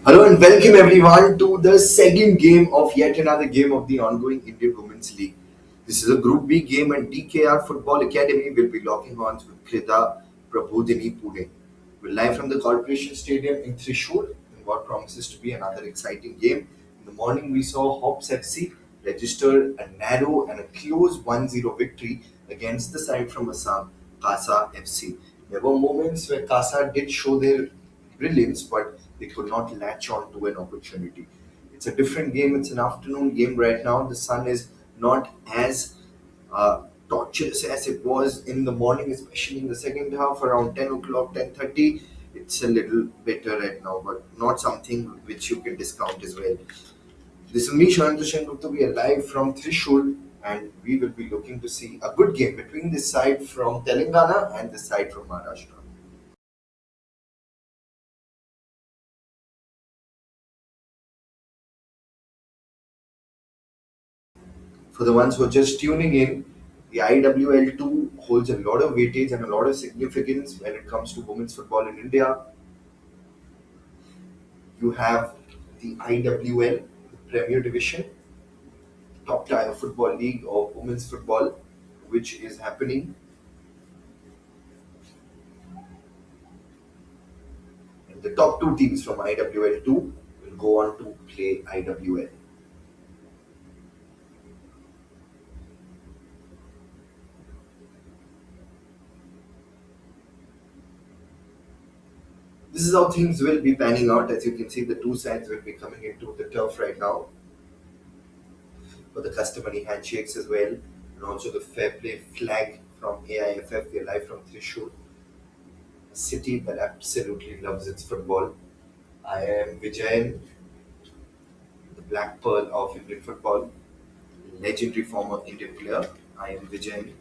Hello and welcome everyone to the second game of yet another game of the ongoing Indian Women's League. This is a Group B game and DKR Football Academy will be locking horns with Krida Prabodhini Pune. We're live from the Corporation Stadium in Thrissur in what promises to be another exciting game. In the morning we saw Hops FC register a narrow and a close 1-0 victory against the side from Assam, Kasa FC. There were moments where Kasa did show their brilliance, but they could not latch on to an opportunity. It's a different game. It's an afternoon game right now. The sun is not as torturous as it was in the morning, especially in the second half around 10 o'clock, 10:30. It's a little better right now, but not something which you can discount as well. This is me, Shantu Gupta. We are live from Trishul, and we will be looking to see a good game between this side from Telangana and this side from Maharashtra. For the ones who are just tuning in, the IWL2 holds a lot of weightage and a lot of significance when it comes to women's football in India. You have the IWL, the Premier Division, top tier football league of women's football, which is happening. And the top two teams from IWL2 will go on to play IWL. This is how things will be panning out. As you can see, the two sides will be coming into the turf right now for the customary handshakes as well, and also the fair play flag from AIFF. We're live from Thrissur, a city that absolutely loves its football. I am Vijayan, the black pearl of Indian football, legendary former Indian player. I am Vijayan.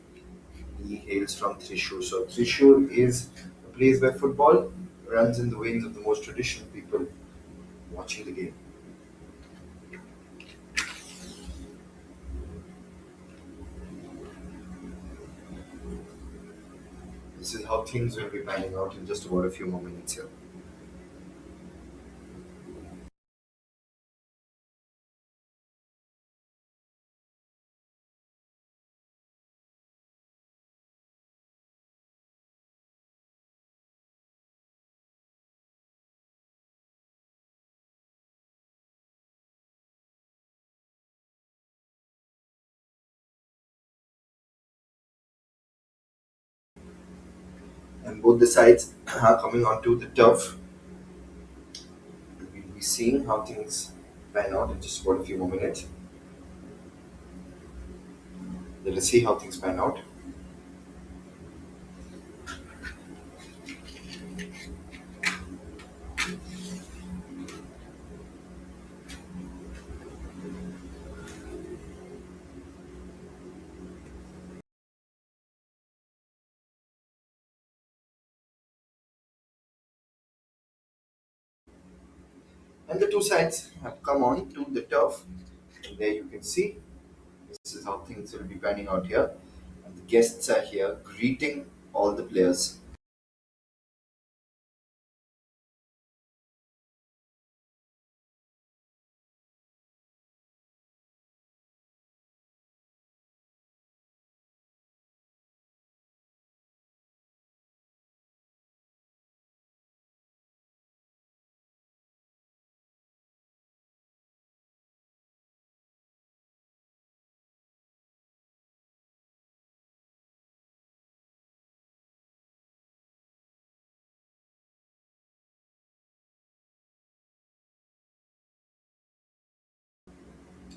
He hails from Thrissur. So Thrissur is a place where football runs in the veins of the most traditional people watching the game. This is how things will be panning out in just about a few more minutes here. And both the sides are coming onto the turf. We'll be seeing how things pan out in just about a few more minutes. Let us see how things pan out. And the two sides have come on to the turf. And there you can see this is how things will be panning out here. And the guests are here greeting all the players.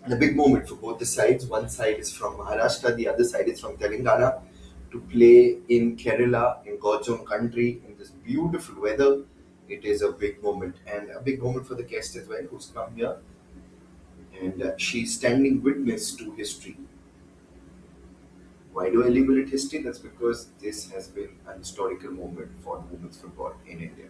And a big moment for both the sides. One side is from Maharashtra, the other side is from Telangana to play in Kerala, in God's own country, in this beautiful weather. It is a big moment and a big moment for the guest as well who's come here. And she's standing witness to history. Why do I label it history? That's because this has been an historical moment for women's football in India.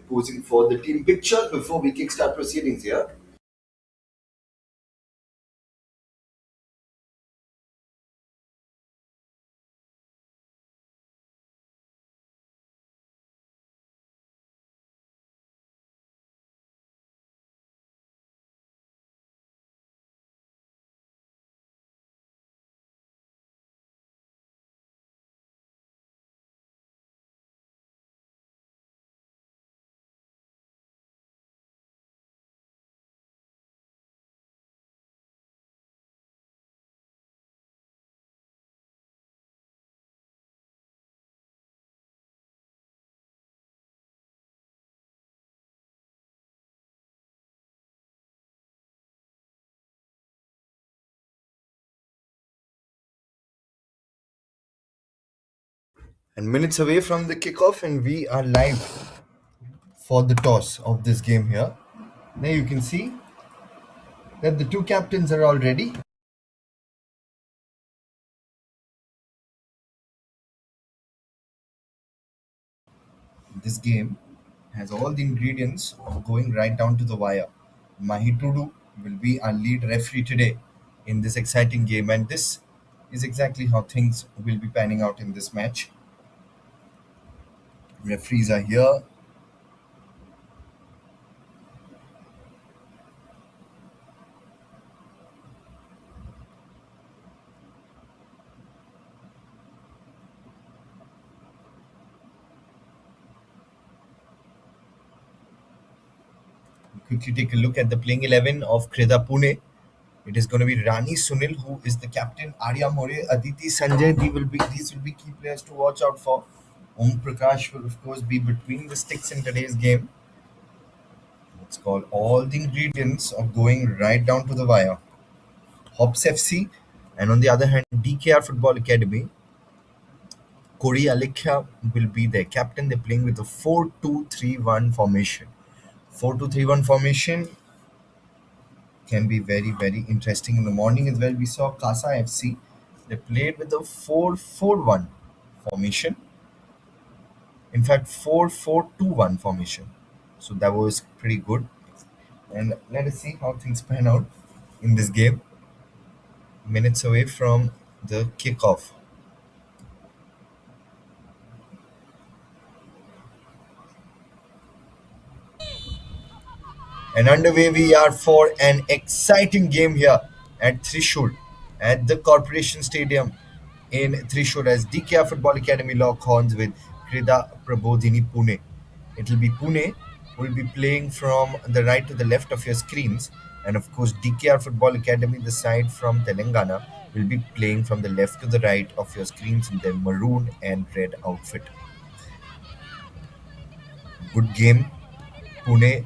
posing for the team picture before we kickstart proceedings here. And minutes away from the kickoff, and we are live for the toss of this game here. Now you can see that the two captains are all ready. This game has all the ingredients of going right down to the wire. Mahitudu will be our lead referee today in this exciting game, and this is exactly how things will be panning out in this match. Referees are here. Quickly take a look at the playing 11 of Krida Pune. It is going to be Rani Sunil, who is the captain. Arya More, Aditi Sanjay. These will be key players to watch out for. Om Prakash will of course be between the sticks in today's game. It's called all the ingredients of going right down to the wire. Hops FC, and on the other hand, DKR Football Academy. Kori Alekhya will be their captain. They're playing with a 4-2-3-1 formation. 4-2-3-1 formation can be very, very interesting in the morning as well. We saw Casa FC. They played with a 4-4-1 formation. In fact, 4-4-2-1 formation. So that was pretty good. And let us see how things pan out in this game. Minutes away from the kickoff. And underway we are for an exciting game here at Trishul, at the Corporation Stadium in Trishul, as DKR Football Academy lock horns with Krida Prabodhini Pune. It will be Pune who will be playing from the right to the left of your screens, and of course DKR Football Academy, the side from Telangana, will be playing from the left to the right of your screens in their maroon and red outfit. Good game, Pune.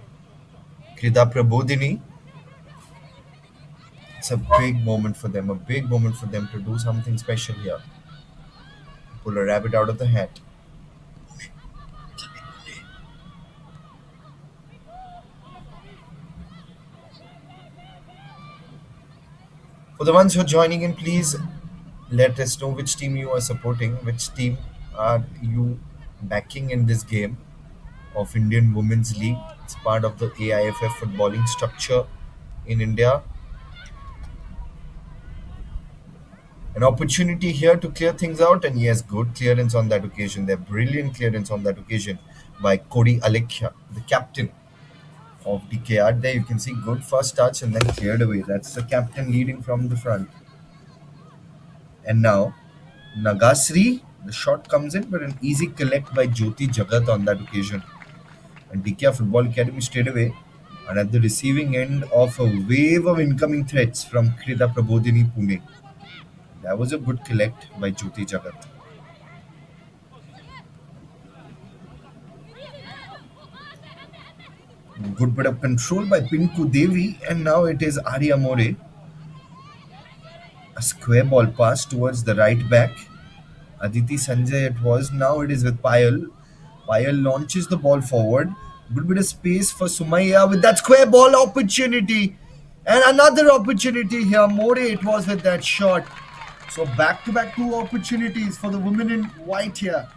Krida Prabodhini. It's a big moment for them, to do something special here. Pull a rabbit out of the hat. For the ones who are joining in, please let us know which team you are supporting, which team are you backing in this game of Indian Women's League. It's part of the AIFF footballing structure in India. An opportunity here to clear things out, and yes, good clearance on that occasion. They're brilliant clearance on that occasion by Kori Alekhya, the captain of DKR. There you can see good first touch and then cleared away. That's the captain leading from the front. And now Nagasri, the shot comes in, but an easy collect by Jyoti Jagat on that occasion. And DKR Football Academy straight away are at the receiving end of a wave of incoming threats from Krida Prabodhini Pune. That was a good collect by Jyoti Jagat. Good bit of control by Pinku Devi, and now it is Arya More. A square ball pass towards the right back. Aditi Sanjay it was. Now it is with Payal. Payal launches the ball forward. Good bit of space for Sumaya with that square ball opportunity. And another opportunity here. More it was with that shot. So back to back two opportunities for the women in white here.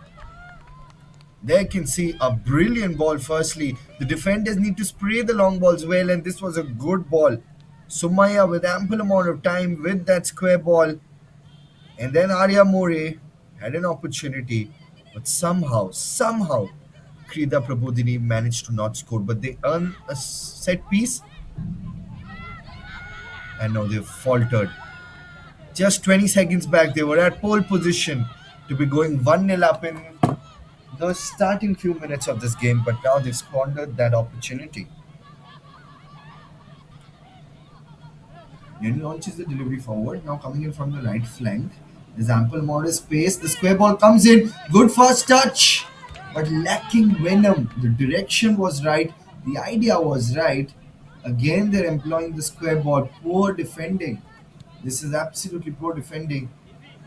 There can see a brilliant ball. Firstly, the defenders need to spray the long balls well, and this was a good ball. Sumaya with ample amount of time with that square ball, and then Arya More had an opportunity, but somehow, Krida Prabodhini managed to not score. But they earn a set piece, and now they've faltered. Just 20 seconds back, they were at pole position to be going 1-0 up in the starting few minutes of this game, but now they've squandered that opportunity. Then launches the delivery forward, now coming in from the right flank. There's ample amount of space. The square ball comes in. Good first touch, but lacking venom. The direction was right. The idea was right. Again, they're employing the square ball. Poor defending. This is absolutely poor defending.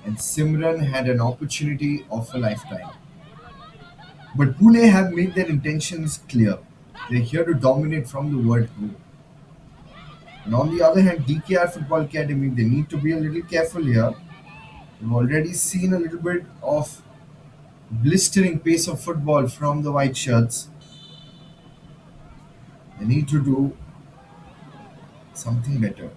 And Simran had an opportunity of a lifetime. But Pune have made their intentions clear. They're here to dominate from the word go. And on the other hand, DKR Football Academy, they need to be a little careful here. We've already seen a little bit of blistering pace of football from the white shirts. They need to do something better.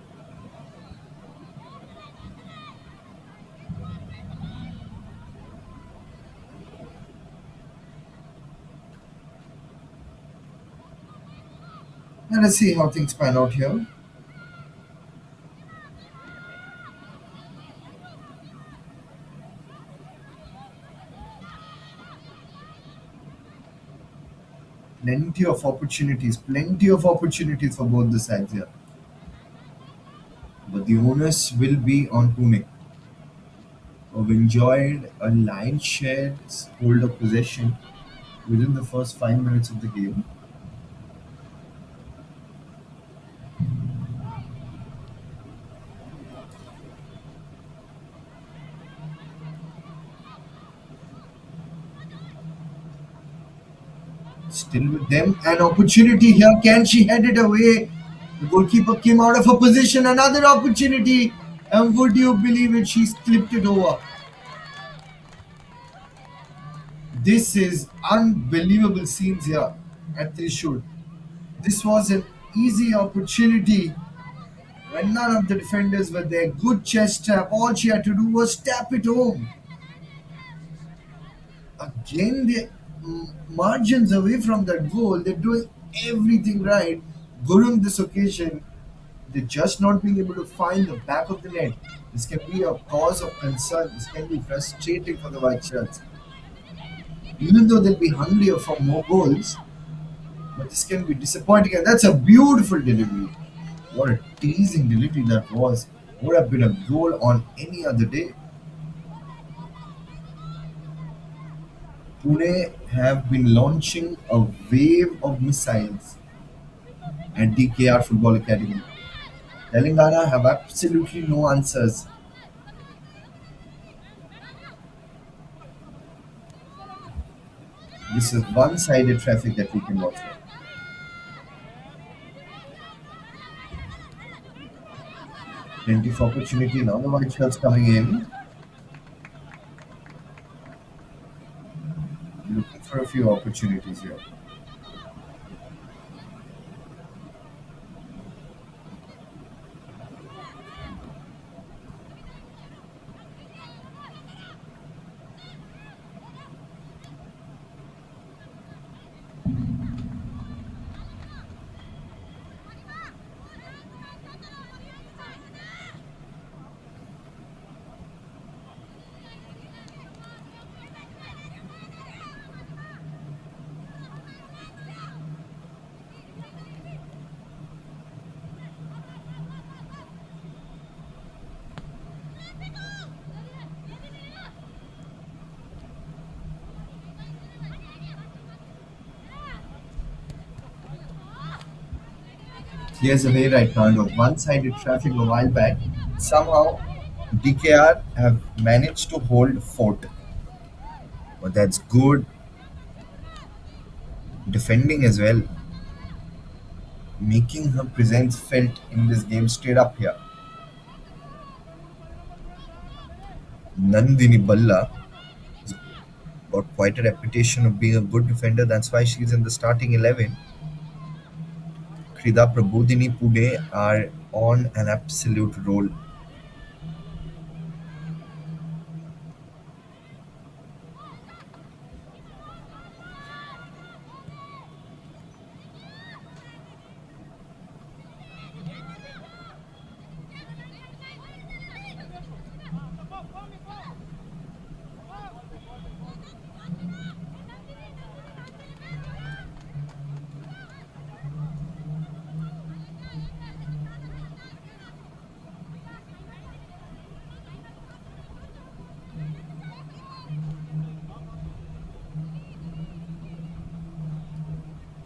Let us see how things pan out here. Plenty of opportunities for both the sides here. But the onus will be on Pune, who have enjoyed a lion's share hold of possession within the first 5 minutes of the game. Still with them, an opportunity here. Can she head it away? The goalkeeper came out of her position. Another opportunity. And would you believe it? She flipped it over. This is unbelievable scenes here at Trishul. This was an easy opportunity when none of the defenders were there. Good chest tap. All she had to do was tap it home. Again, the margins away from that goal. They're doing everything right. Gurung this occasion, they're just not being able to find the back of the net. This can be a cause of concern. This can be frustrating for the White Shirts. Even though they'll be hungrier for more goals, but this can be disappointing. And that's a beautiful delivery. What a teasing delivery that was. Would have been a goal on any other day. Pune have been launching a wave of missiles at DKR Football Academy. Telangana have absolutely no answers. This is one-sided traffic that we can watch. Plenty of opportunity now. The white shirts coming in, looking for a few opportunities here. Clears away right now. It was one-sided traffic a while back. Somehow, DKR have managed to hold fort. But that's good defending as well, making her presence felt in this game straight up here. Nandini Balla got quite a reputation of being a good defender. That's why she's in the starting 11. Krida Prabodhini Pune are on an absolute roll.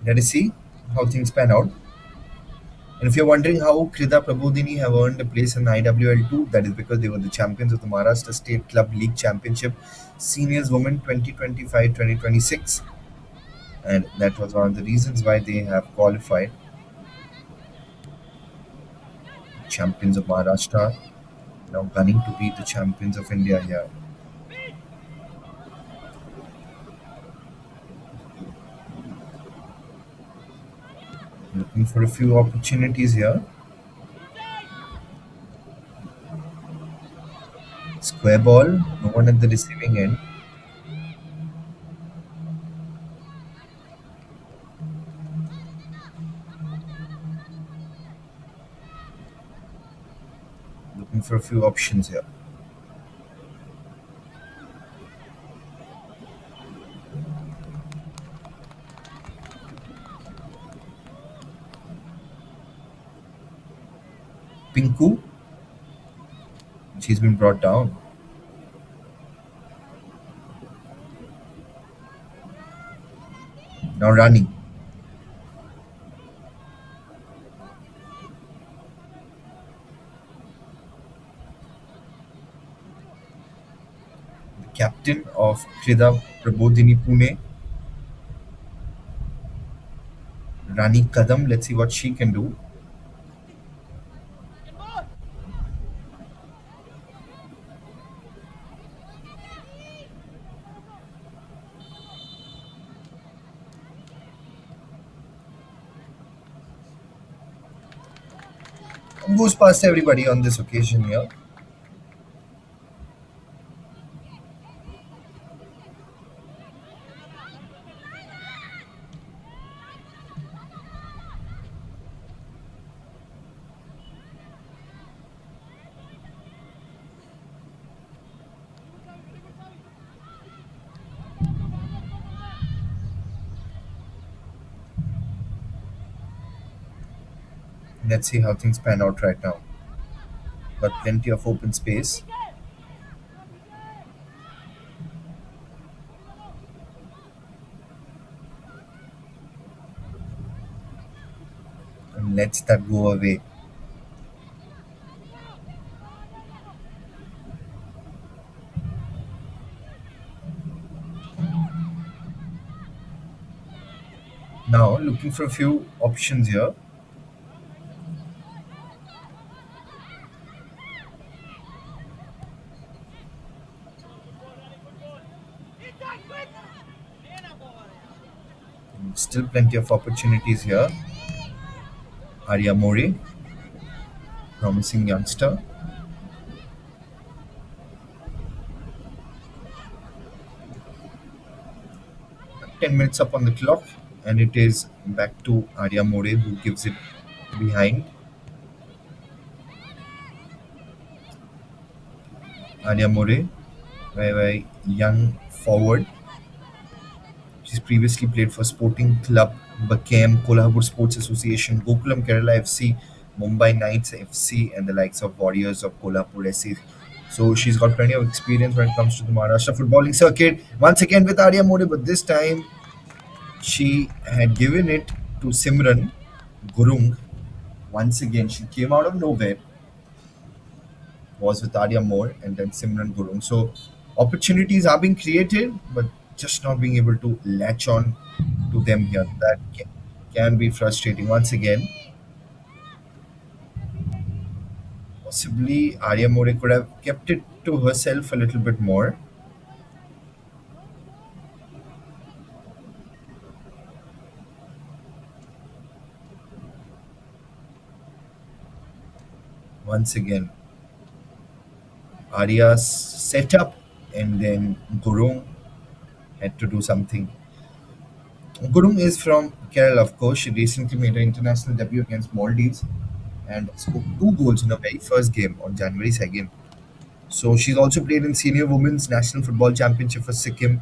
Let us see how things pan out. And if you're wondering how Krida Prabodhini have earned a place in IWL 2, that is because they were the champions of the Maharashtra State Club League Championship Seniors Women 2025-2026, and that was one of the reasons why they have qualified. Champions of Maharashtra now gunning to be the champions of India here. Looking for a few opportunities here. Square ball, no one at the receiving end. Looking for a few options here. Pinku, she's been brought down. Now Rani. The captain of Krida Prabodhini Pune, Rani Kadam. Let's see what she can do. Goes past everybody on this occasion here. Let's see how things pan out right now. Got plenty of open space. And lets that go away. Now looking for a few options here. Still plenty of opportunities here. Arya More, promising youngster. 10 minutes up on the clock, and it is back to Arya More who gives it behind. Arya More, very young forward. She's previously played for Sporting Club Bakem, Kolhapur Sports Association, Gokulam Kerala FC, Mumbai Knights FC, and the likes of Warriors of Kolhapur SC. So she's got plenty of experience when it comes to the Maharashtra footballing circuit. Once again with Arya More, but this time she had given it to Simran Gurung. Once again, she came out of nowhere, was with Arya More, and then Simran Gurung. So opportunities are being created, but just not being able to latch on to them here. That can be frustrating. Once again, possibly Arya More could have kept it to herself a little bit more. Once again, Arya's set up, and then Gurung had to do something. Gurung is from Kerala, of course. She recently made her international debut against Maldives and scored two goals in her very first game on January 2nd. So she's also played in Senior Women's National Football Championship for Sikkim,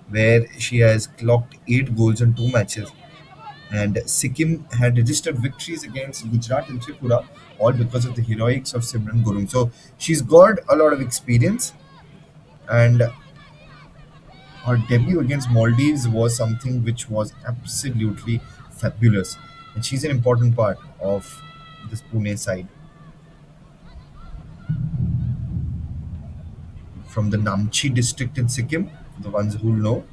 where she has clocked 8 goals in 2 matches. And Sikkim had registered victories against Gujarat and Tripura, all because of the heroics of Simran Gurung. So she's got a lot of experience, and her debut against Maldives was something which was absolutely fabulous. And she's an important part of this Pune side. From the Namchi district in Sikkim, the ones who know,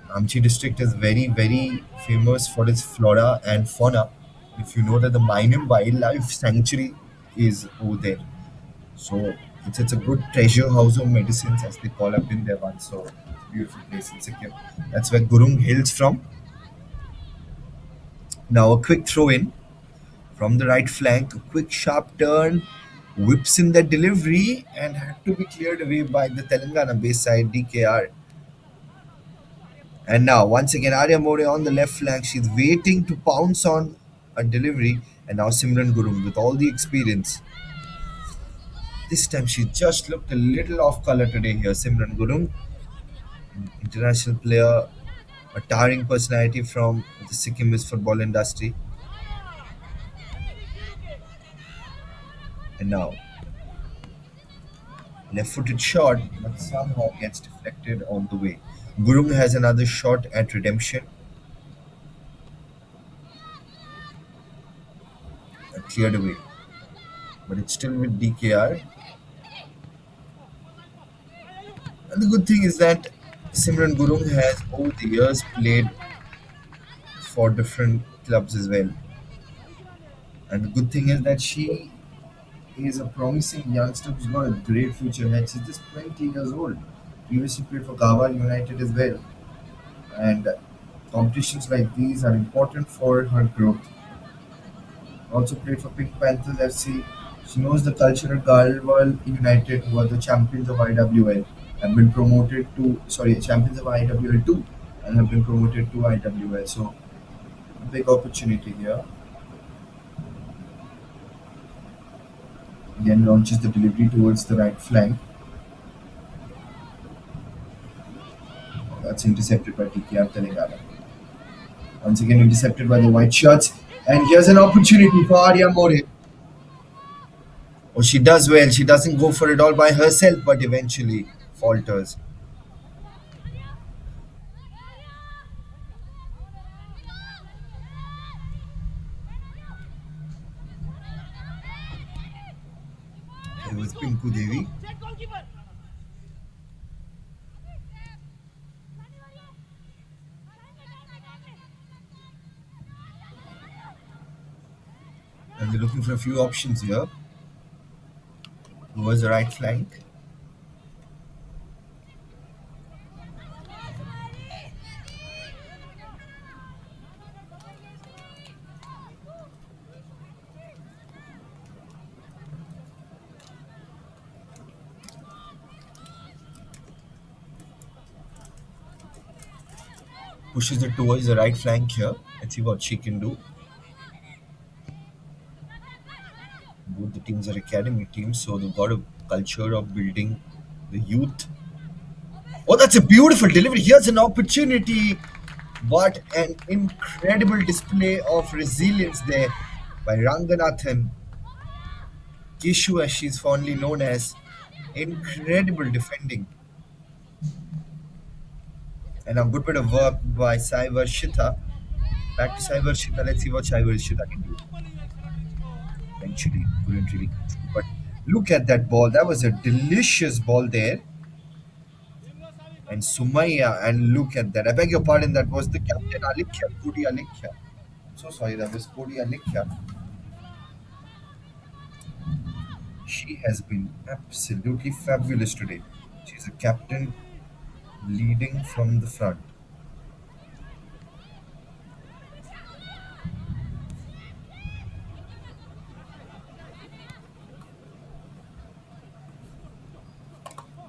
Namchi district is very, very famous for its flora and fauna. If you know that the Mainam Wildlife Sanctuary is over there. So it's a good treasure house of medicines, as they call up in there once. So it's a beautiful place in Sikkim. That's where Gurung hails from. Now a quick throw in from the right flank, a quick sharp turn, whips in the delivery, and had to be cleared away by the Telangana base side DKR. And now once again Arya More on the left flank. She's waiting to pounce on a delivery, and now Simran Gurum with all the experience. This time she just looked a little off color today here. Simran Gurum, international player, a towering personality from the Sikkimese football industry. And now left-footed shot, but somehow gets deflected on the way. Gurung has another shot at redemption, cleared away, but it's still with DKR. And the good thing is that Simran Gurung has over the years played for different clubs as well. And the good thing is that she is a promising youngster who's got a great future ahead. She's just 20 years old. Previously played for Gawar United as well. And competitions like these are important for her growth. Also played for Pink Panthers FC. She knows the culture at Galwal United, who are the champions of IWL, have been promoted to champions of IWL 2, and have been promoted to IWL. So big opportunity here. Again launches the delivery towards the right flank. That's intercepted by TKR Telangana. Once again intercepted by the white shirts. And here's an opportunity for Arya More. Oh, she does well. She doesn't go for it all by herself, but eventually falters. It was Pinku Devi. And they're looking for a few options here. Towards the right flank. Pushes it towards the right flank here. Let's see what she can do. Both the teams are academy teams, so they've got a culture of building the youth. Oh, that's a beautiful delivery. Here's an opportunity. What an incredible display of resilience there by Ranganathan. Kishu, as she's fondly known as. Incredible defending. And a good bit of work by Saivar Shita. Back to Saivar Shita. Let's see what Saivar Shita can do. Eventually, couldn't really come through. But look at that ball. That was a delicious ball there. And Sumaya, and look at that. I beg your pardon, that was the captain Alikhya, Kodi Alikhya. So sorry, that was Kodi Alikhya. She has been absolutely fabulous today. She's a captain leading from the front.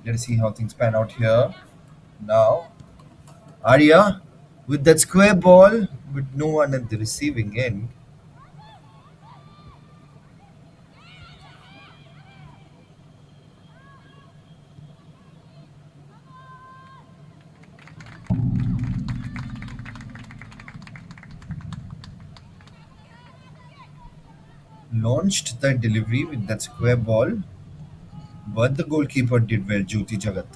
Let's see how things pan out here. Now, Arya with that square ball with no one at the receiving end. Launched the delivery with that square ball, but the goalkeeper did well, Jyoti Jagat.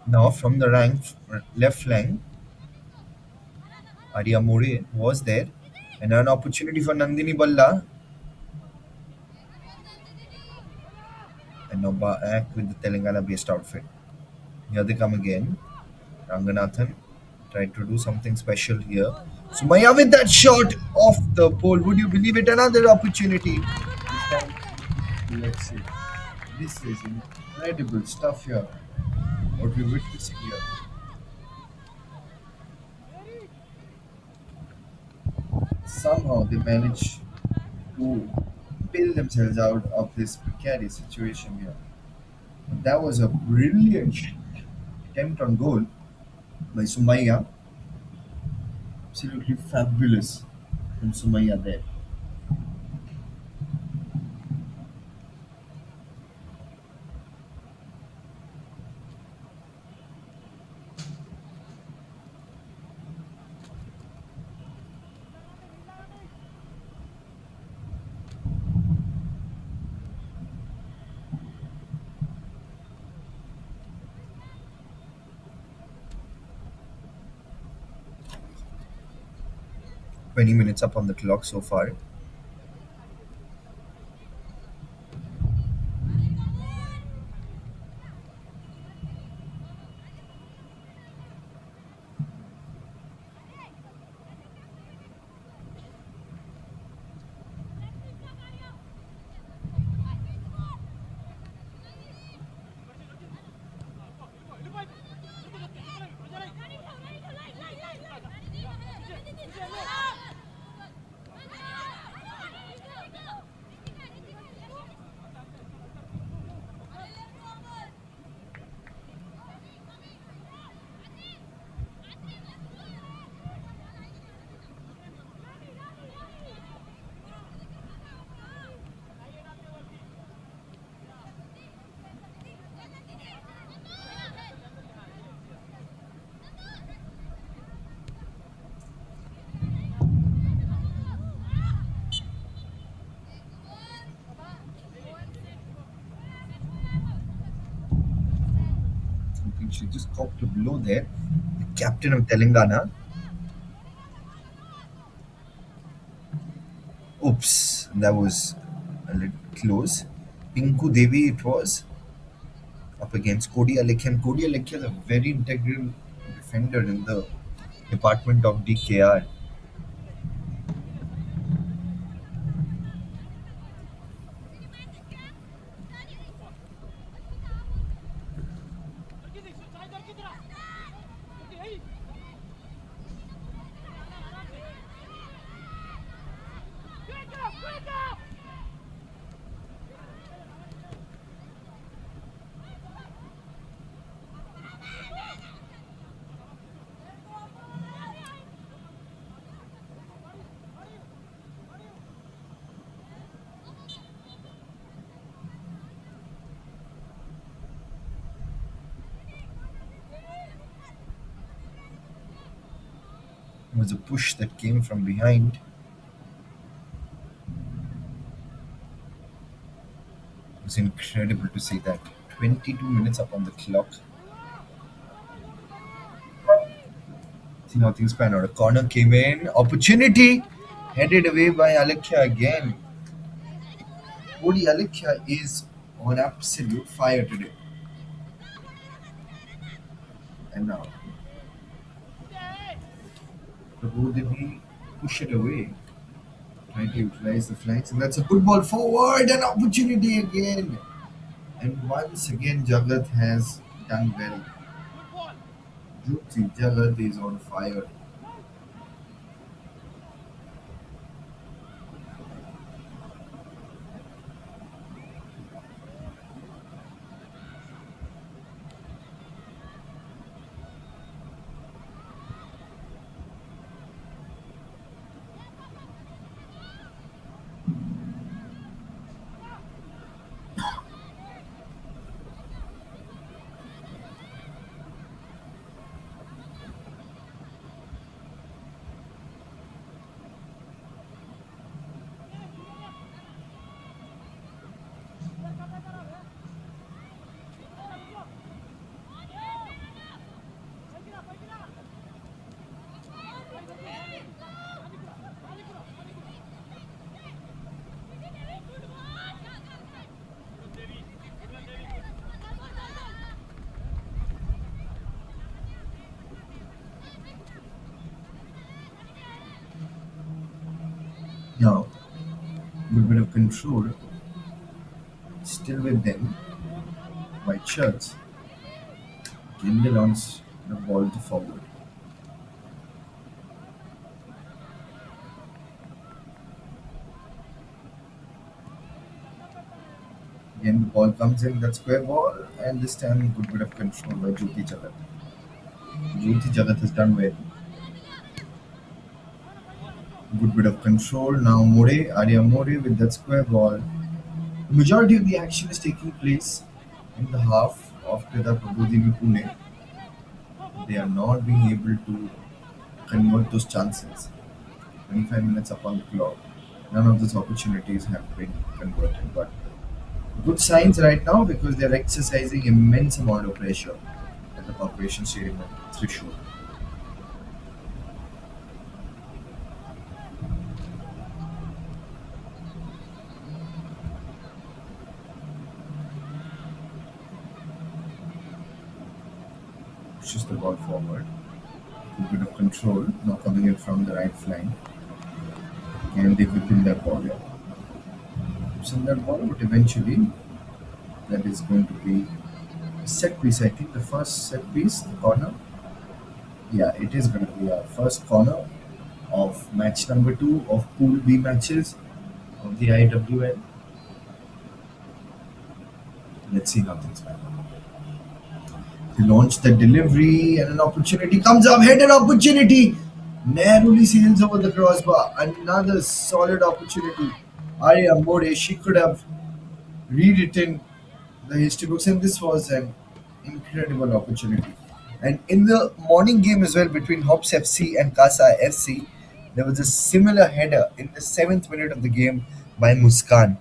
Now from the left flank, Arya More was there, and an opportunity for Nandini Balla, and now back with the Telangana-based outfit. Here they come again. Ranganathan tried to do something special here. Sumaya with that shot off the pole. Would you believe it? Another opportunity. This time, let's see. This is incredible stuff here. What we're witnessing here. Somehow they manage to bail themselves out of this precarious situation here. That was a brilliant attempt on goal by Sumaya. Absolutely fabulous from Sumaya there. 20 minutes up on the clock so far. 'Something she just copped a blow there. The captain of Telangana. Oops, that was a little close. Pinku Devi it was up against Kodia Lekhe. And Kodia Lekhe is a very integral defender in the department of DKR. It was a push that came from behind. It was incredible to see that. 22 minutes up on the clock. Nothing span out. A corner came in. Opportunity headed away by Alekhya again. Cody Alekhya is on absolute fire today. And now Prabodhini push it away. Trying to utilize the flanks. And that's a good ball forward. An opportunity again. And once again Jagat has done well. Jyoti Jagat is on fire. Now, good bit of control. Still with them. White shirts. Gindel launches the ball to forward. Again, the ball comes in, that square ball, and this time good bit of control by Jyoti Jagat. Jyoti Jagat has done well. Good bit of control. Now More, Arya More with that square ball. The majority of the action is taking place in the half of Krida Prabodhini Pune. They are not being able to convert those chances. 25 minutes up on the clock. None of those opportunities have been converted. But good signs right now because they're exercising immense amount of pressure at the Corporation Stadium at Thrissur. Pushes the ball forward. A bit of control now coming in from the right flank. And they whip in that ball. Whips in that ball, but eventually that is going to be a set piece. I think the first set piece, the corner. Yeah, it is going to be our first corner of match number 2 of Pool B matches of the IWL. Let's see how things pan out. They launch the delivery and an opportunity comes up. Headed opportunity. Narrowly sails over the crossbar. Another solid opportunity. Arya More, she could have rewritten the history books, and this was an incredible opportunity. And in the morning game as well between Hops FC and Casa FC, there was a similar header in the 7th minute of the game by Muskan.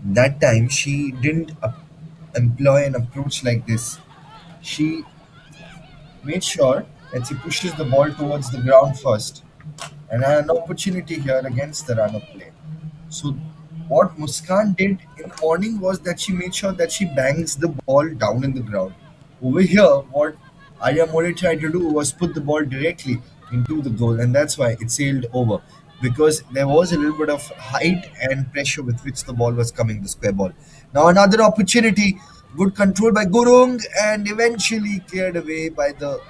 That time she didn't employ an approach like this. She made sure that she pushes the ball towards the ground first and had an opportunity here against the run of play. So what Muskan did in the morning was that she made sure that she bangs the ball down in the ground. Over here, what Arya More tried to do was put the ball directly into the goal, and that's why it sailed over because there was a little bit of height and pressure with which the ball was coming, the square ball. Now another opportunity, good control by Gurung, and eventually cleared away by the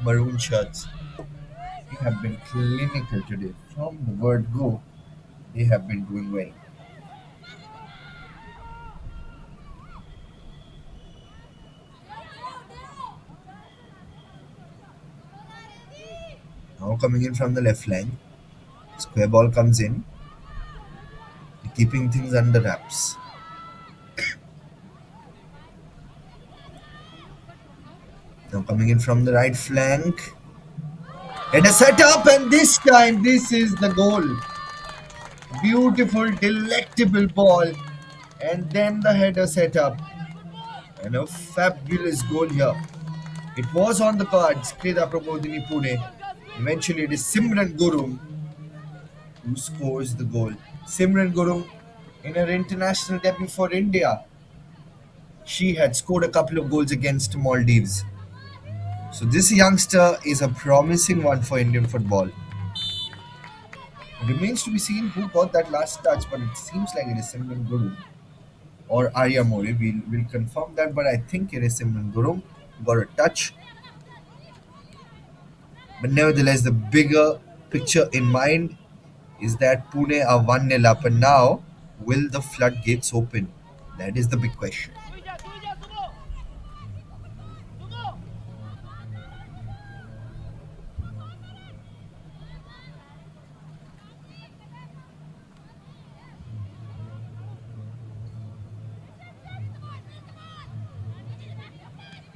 maroon shirts. They have been clinical today. From the word go, they have been doing well. Now coming in from the left flank, square ball comes in, keeping things under wraps. Now coming in from the right flank, and a setup, and this time this is the goal. Beautiful, delectable ball, and then the header setup, and a fabulous goal here. It was on the cards, Krida Prabodhini Pune, Eventually, it is Simran Gurung who scores the goal. Simran Gurung, in her international debut for India, she had scored a couple of goals against Maldives. So this youngster is a promising one for Indian football. It remains to be seen who got that last touch, but it seems like it is Simran Gurung or Arya More. We'll confirm that, but I think it is Simran Gurung who got a touch. But nevertheless, the bigger picture in mind is that Pune are 1-0 up, and now will the floodgates open? That is the big question.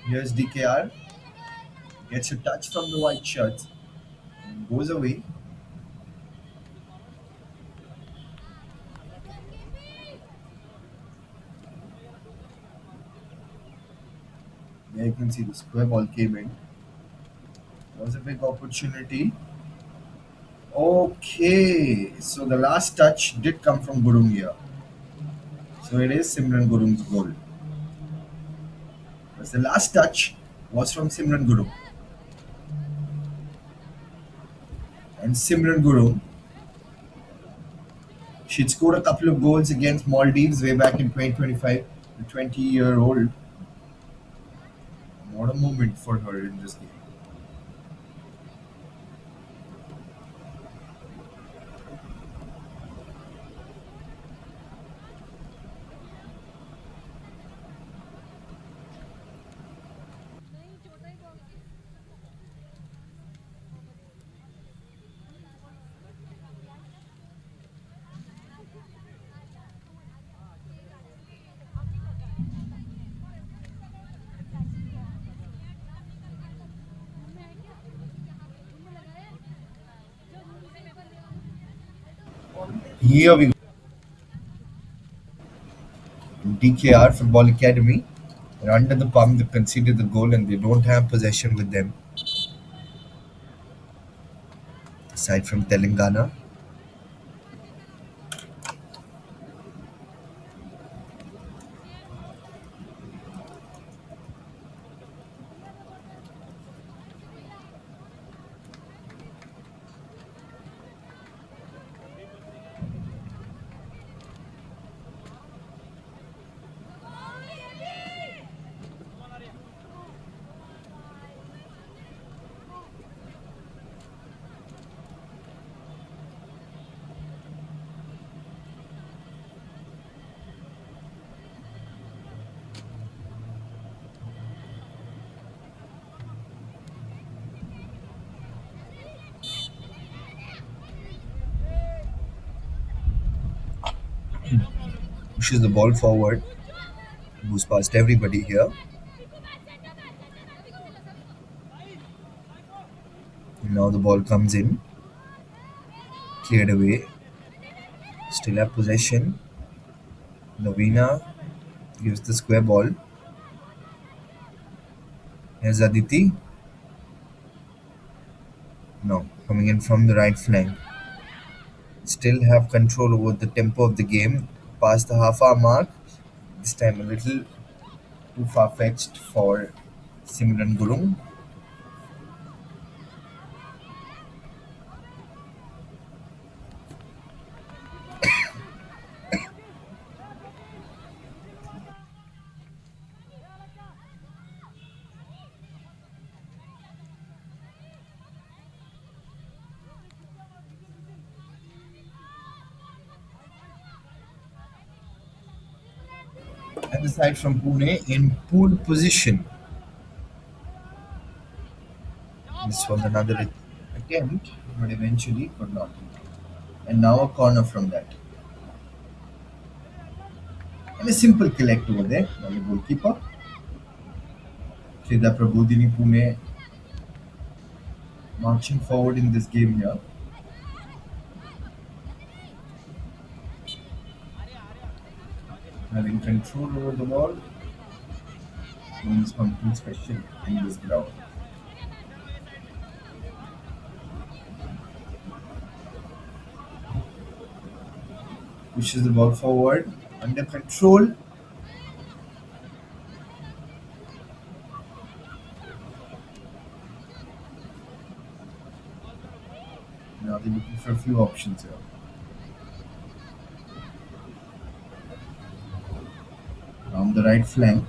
Here's DKR, gets a touch from the white shirts, and goes away. There you can see the square ball came in. Was a big opportunity. Okay, so the last touch did come from Gurung here. So it is Simran Gurung's goal. Because the last touch was from Simran Gurung. And Simran Gurung, she'd scored a couple of goals against Maldives way back in 2025. The 20-year-old. What a moment for her in this game. Here we go. DKR Football Academy. They're under the pump, they've conceded the goal and they don't have possession with them. Aside from Telangana. Pushes the ball forward. Moves past everybody here. Now the ball comes in. Cleared away. Still have possession. Navina gives the square ball. Here's Aditi. No, coming in from the right flank. Still have control over the tempo of the game. Past the half hour mark. This time a little too far fetched for Simran Gurung. And the side from Pune in pool position. This was another attempt, but eventually could not. And now a corner from that. And a simple collect over there by the goalkeeper. Krida Prabodhini Pune marching forward in this game here. Having control over the ball. Doing something special in this ground. Pushes the ball forward. Under control. Now they're looking for a few options here. On the right flank.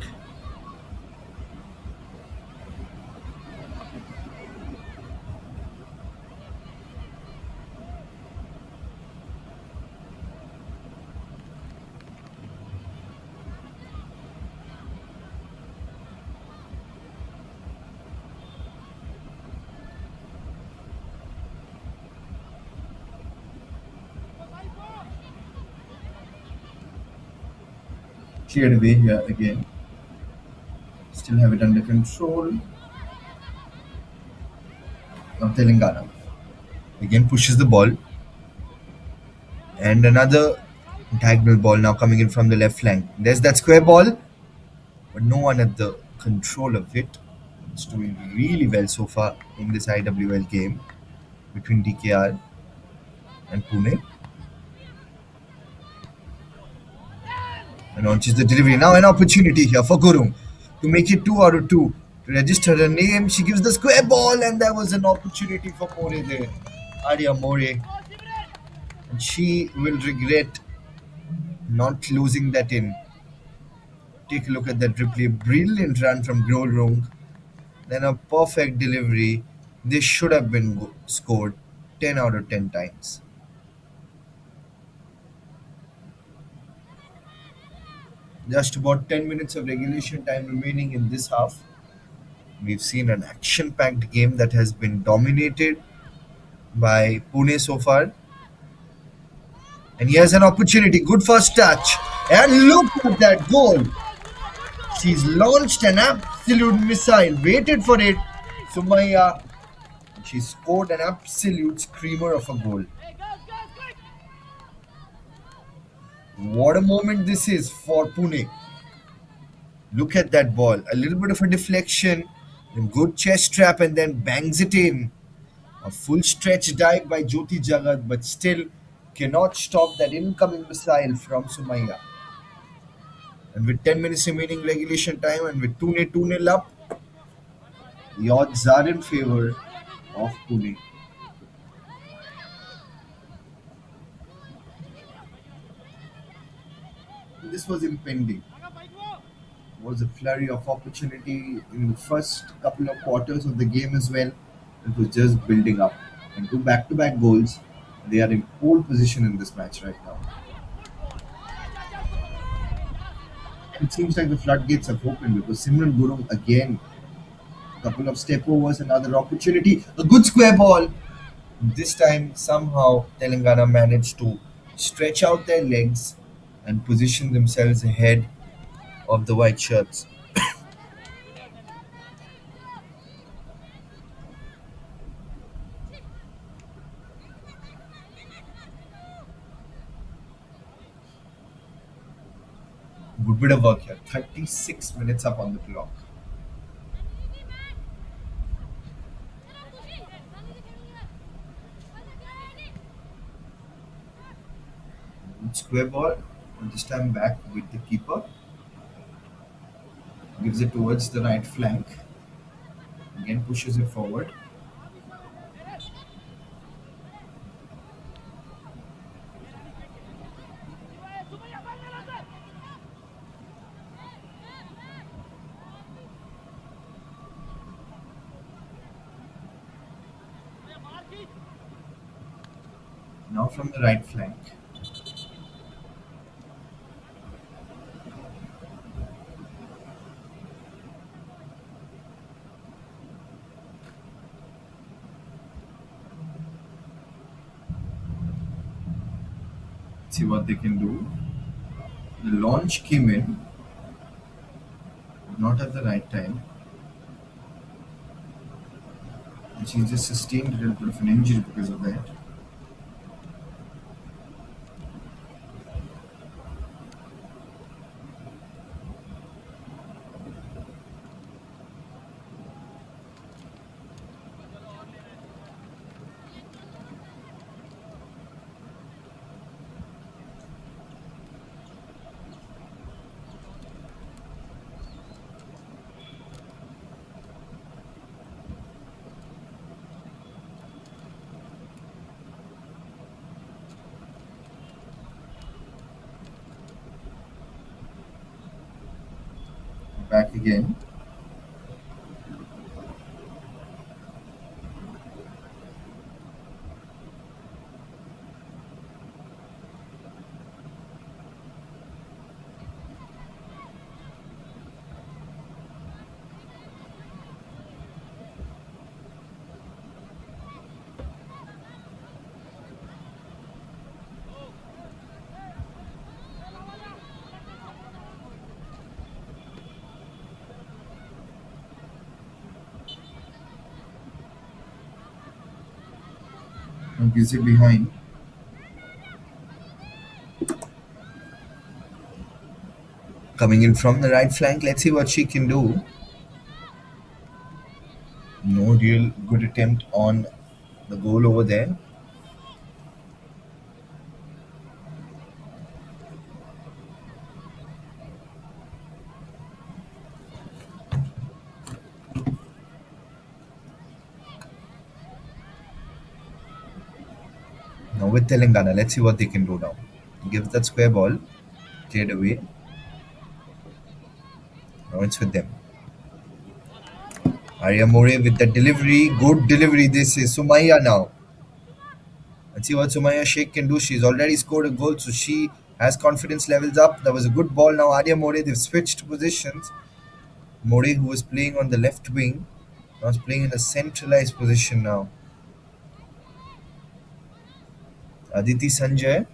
Cleared away here again. Still have it under control. Now Telangana. Again pushes the ball. And another diagonal ball now coming in from the left flank. There's that square ball, but no one at the control of it. It's doing really well so far in this IWL game between DKR and Pune. And launches the delivery. Now an opportunity here for Gurung to make it 2 out of 2. To register her name, she gives the square ball, and there was an opportunity for More there. Arya More. And she will regret not losing that in. Take a look at that replay. Brilliant run from Grolrung. Then a perfect delivery. This should have been scored 10 out of 10 times. Just about 10 minutes of regulation time remaining in this half. We've seen an action packed game that has been dominated by Pune so far. And here's an opportunity. Good first touch. And look at that goal. She's launched an absolute missile. Waited for it. Sumaya. She scored an absolute screamer of a goal. What a moment this is for Pune. Look at that ball. A little bit of a deflection, then good chest trap, and then bangs it in. A full stretch dive by Jyoti Jagat, but still cannot stop that incoming missile from Sumaya. And with 10 minutes remaining regulation time and with 2 nil up, the odds are in favor of Pune. This was impending. Was a flurry of opportunity in the first couple of quarters of the game as well. It was just building up. And two back-to-back goals. They are in pole position in this match right now. It seems like the floodgates have opened because Simran Gurung again, a couple of step overs, another opportunity, a good square ball. This time somehow Telangana managed to stretch out their legs and position themselves ahead of the white shirts. Good bit of work here. 36 minutes up on the clock. Good square ball. And this time back with the keeper. Gives it towards the right flank. Again pushes it forward. Now from the right flank. See what they can do. The launch came in, not at the right time. And she just sustained a little bit of an injury because of that. back again. And gives it behind. Coming in from the right flank, let's see what she can do. No real good attempt on the goal over there. Now with Telangana, let's see what they can do now. Gives that square ball, cleared away. Now it's with them. Arya More with the delivery, good delivery. This is Sumaya now. Let's see what Sumaya Sheikh can do. She's already scored a goal, so she has confidence levels up. That was a good ball. Now Arya More, they've switched positions. More, who was playing on the left wing, now is playing in a centralized position now. Aditi Sanjay.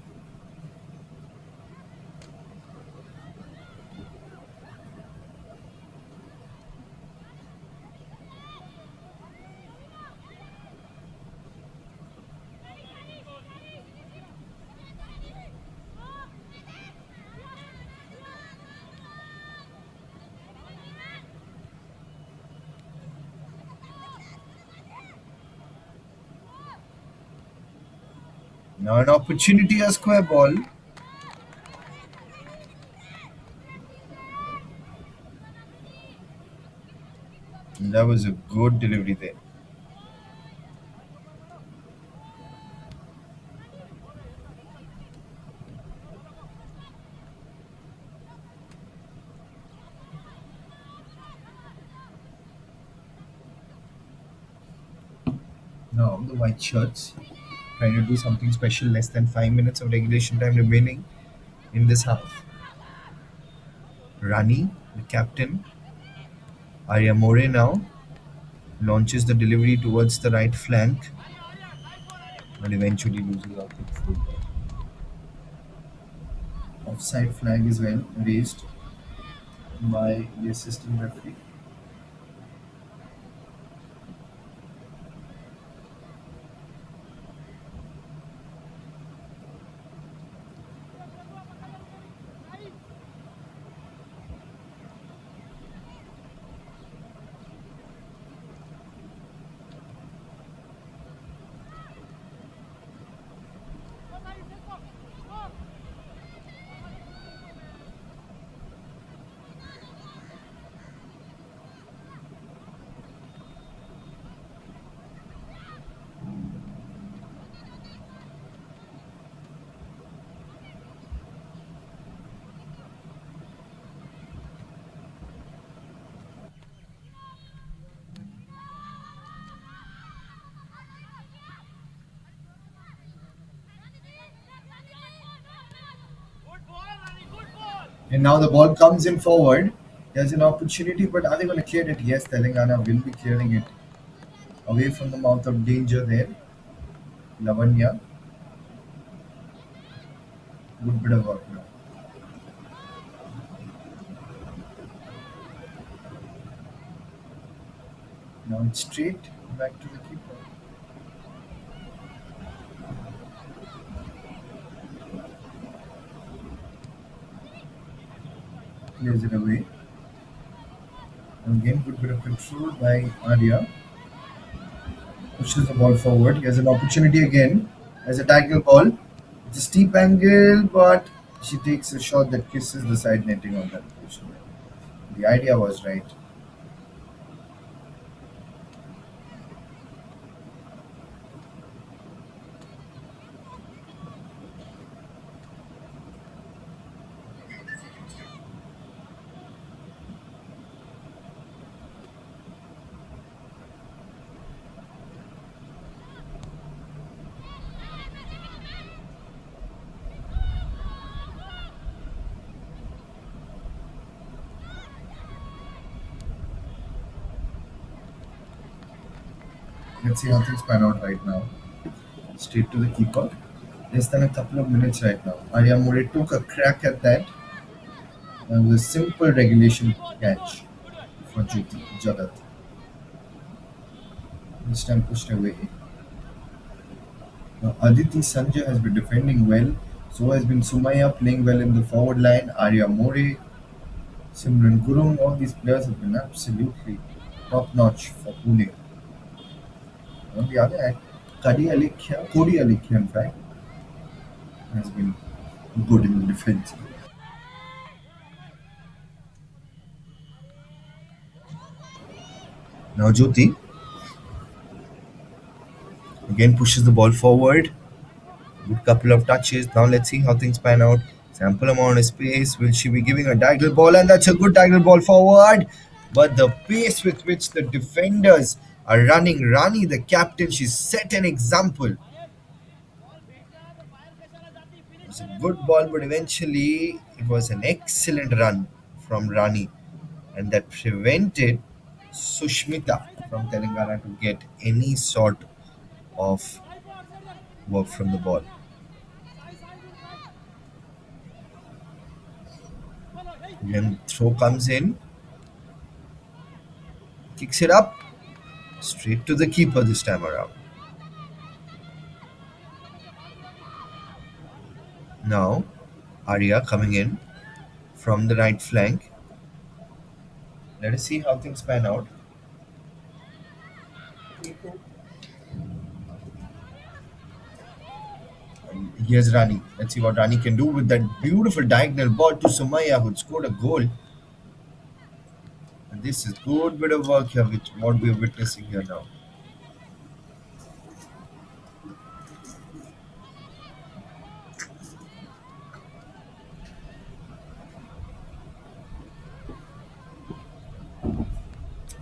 Now an opportunity, a square ball. And that was a good delivery there. Now the white shirts trying to do something special. Less than 5 minutes of regulation time remaining in this half. Rani, the captain, Arya More now launches the delivery towards the right flank, but eventually loses out control. Offside flag is well raised by the assistant referee. And now the ball comes in forward. There's an opportunity, but are they going to clear it? Yes, Telangana will be clearing it away from the mouth of danger there. Lavanya, good bit of work now. Now it's straight back to the keeper. Clears it away. And again, good bit of control by Arya. Pushes the ball forward. He has an opportunity again as a tackle ball. It's a steep angle, but she takes a shot that kisses the side netting on that position. The idea was right. Let's see how things pan out right now. Straight to the keeper. Less than a couple of minutes right now. Arya More took a crack at that. And with a simple regulation catch for Jyoti Jagat. This time pushed away. Now, Aditi Sanjay has been defending well. So has been Sumaya playing well in the forward line. Arya More, Simran Gurung, all these players have been absolutely top notch for Pune. On the other hand, Kodi Alikhya, in fact, has been good in the defense. Now Jyoti again pushes the ball forward. Good couple of touches. Now let's see how things pan out. Sample amount of space. Will she be giving a diagonal ball? And that's a good diagonal ball forward. But the pace with which the defenders are running, Rani, the captain, she's set an example. It was a good ball, but eventually it was an excellent run from Rani. And that prevented Sushmita from Telangana to get any sort of work from the ball. Then throw comes in, kicks it up, straight to the keeper this time around. Now, Arya coming in from the right flank. Let us see how things pan out. And here's Rani. Let's see what Rani can do with that beautiful diagonal ball to Sumaya, who scored a goal. And this is good bit of work here, which what we're witnessing here now.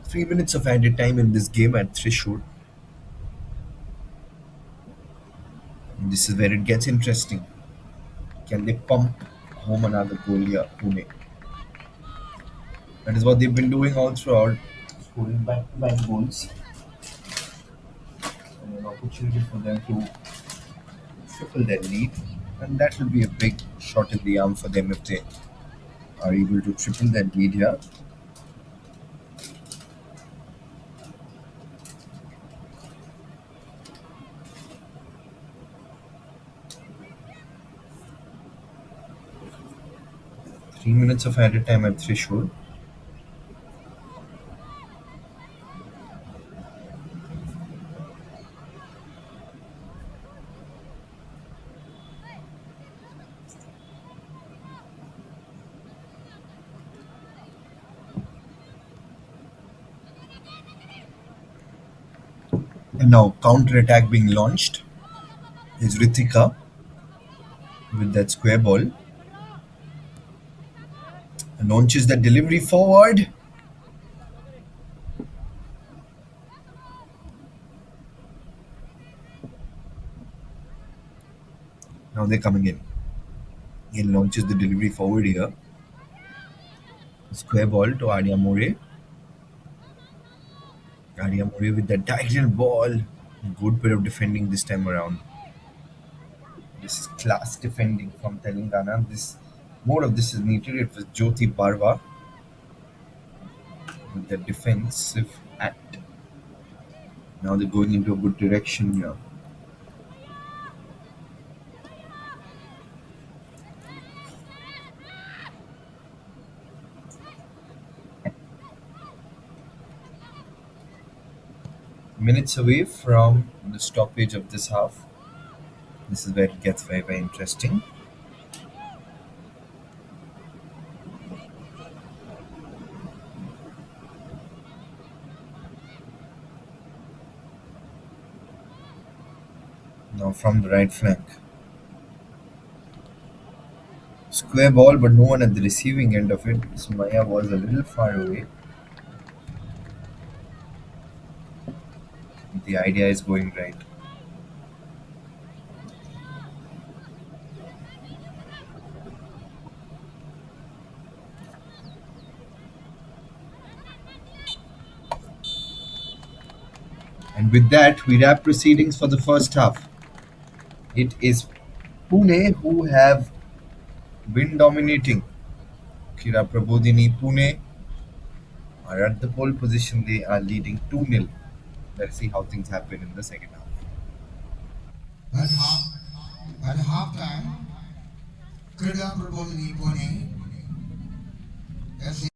3 minutes of added time in this game at threshold. And this is where it gets interesting. Can they pump home another goal here, Pune? That is what they've been doing all throughout, scoring back-to-back goals. And an opportunity for them to triple their lead. And that will be a big shot in the arm for them if they are able to triple their lead here. Three minutes of added time at threshold. And now counter attack being launched is Ritika with that square ball. And launches that delivery forward. Now they're coming in. He launches the delivery forward here. Square ball to Arya More. Arya More with that diagonal ball. Good bit of defending this time around. This is class defending from Telangana. This more of this is needed. It was Jyoti Barwa with the defensive act. Now they're going into a good direction here. Minutes away from the stoppage of this half. This is where it gets very, very interesting. Now from the right flank. Square ball, but no one at the receiving end of it. Sumaya was a little far away. The idea is going right. And with that, we wrap proceedings for the first half. It is Pune who have been dominating. Krida Prabodhini Pune are at the pole position. They are leading 2-0. Let's see how things happen in the second half. At halftime, Krida Prabodhini Pune has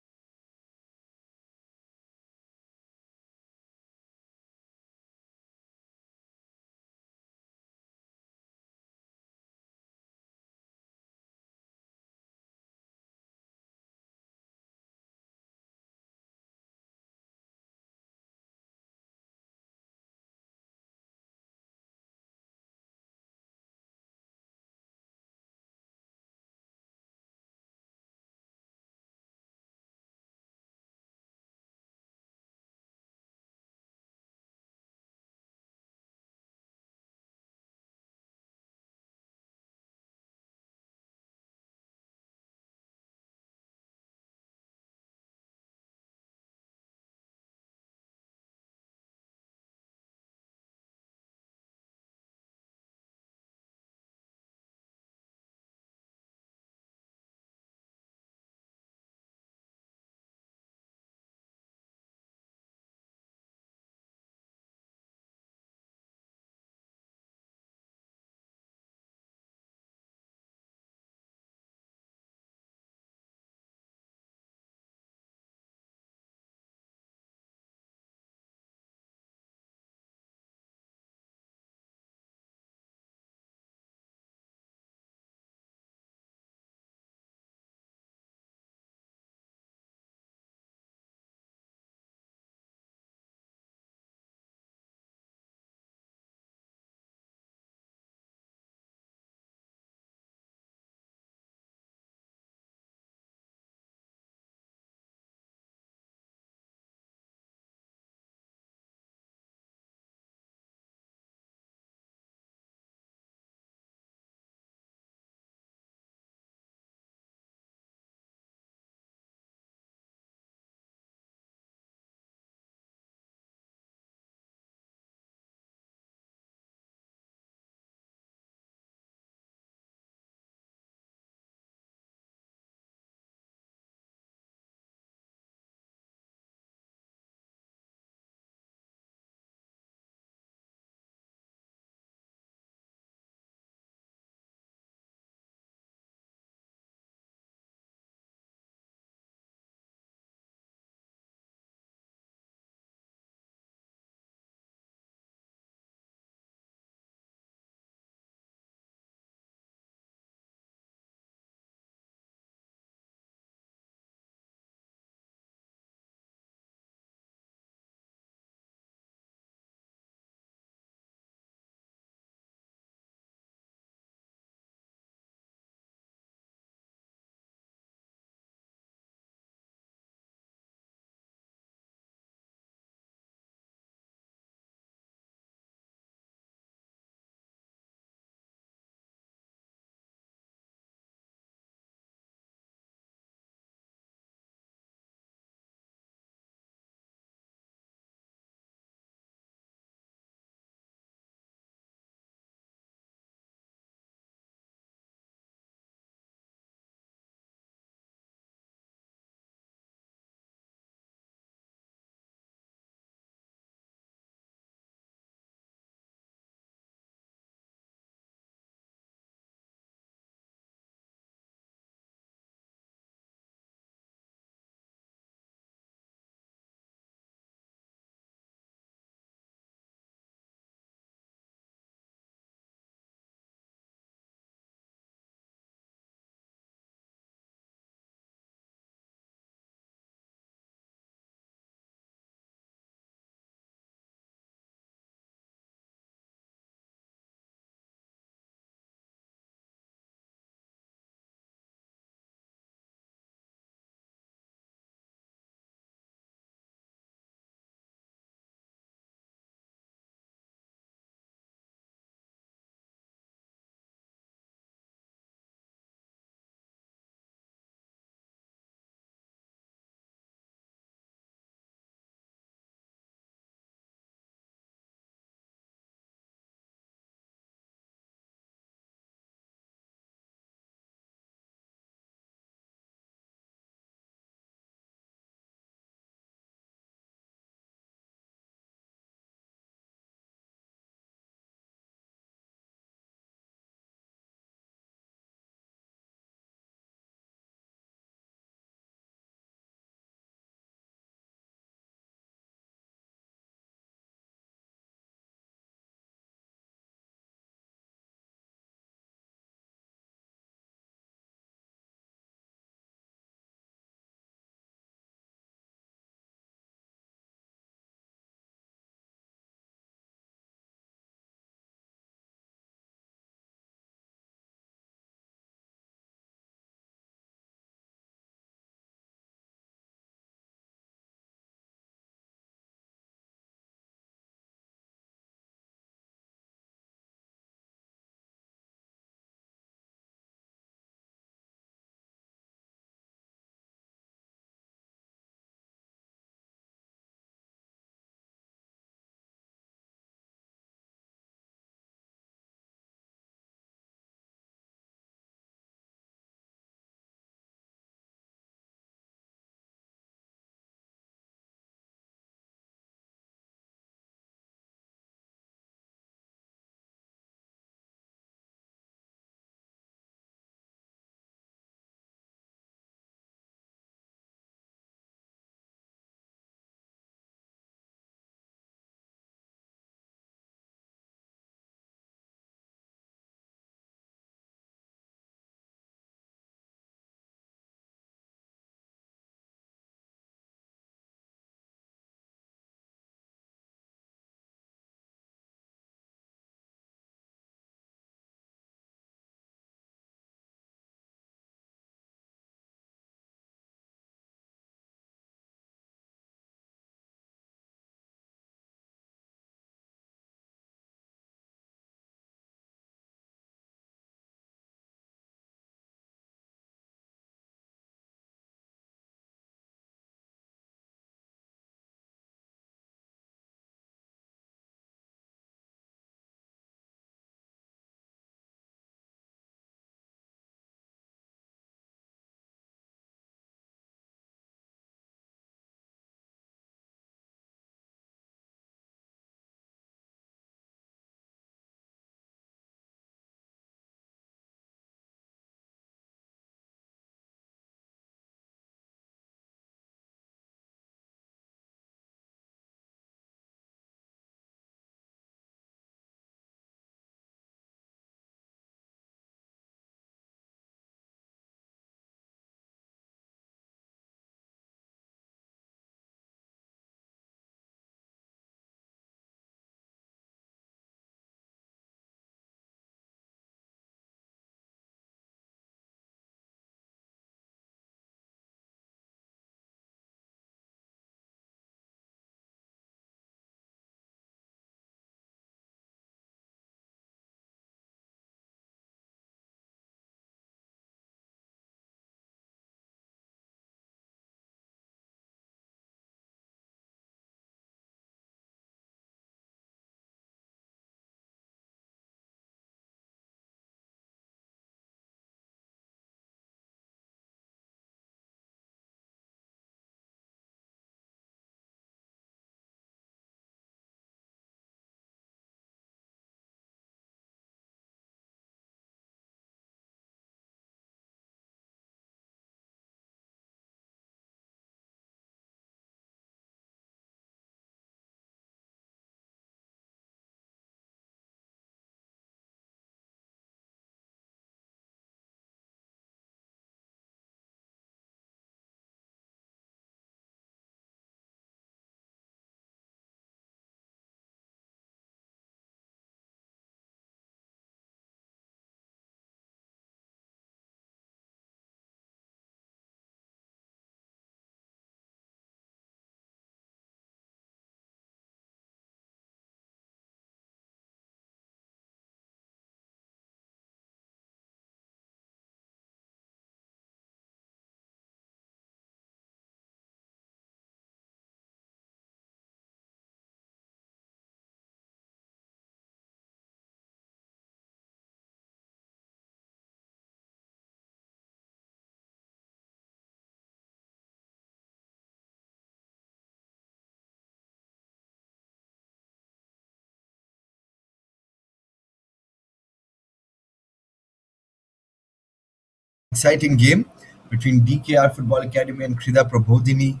exciting game between DKR Football Academy and Krida Prabodhini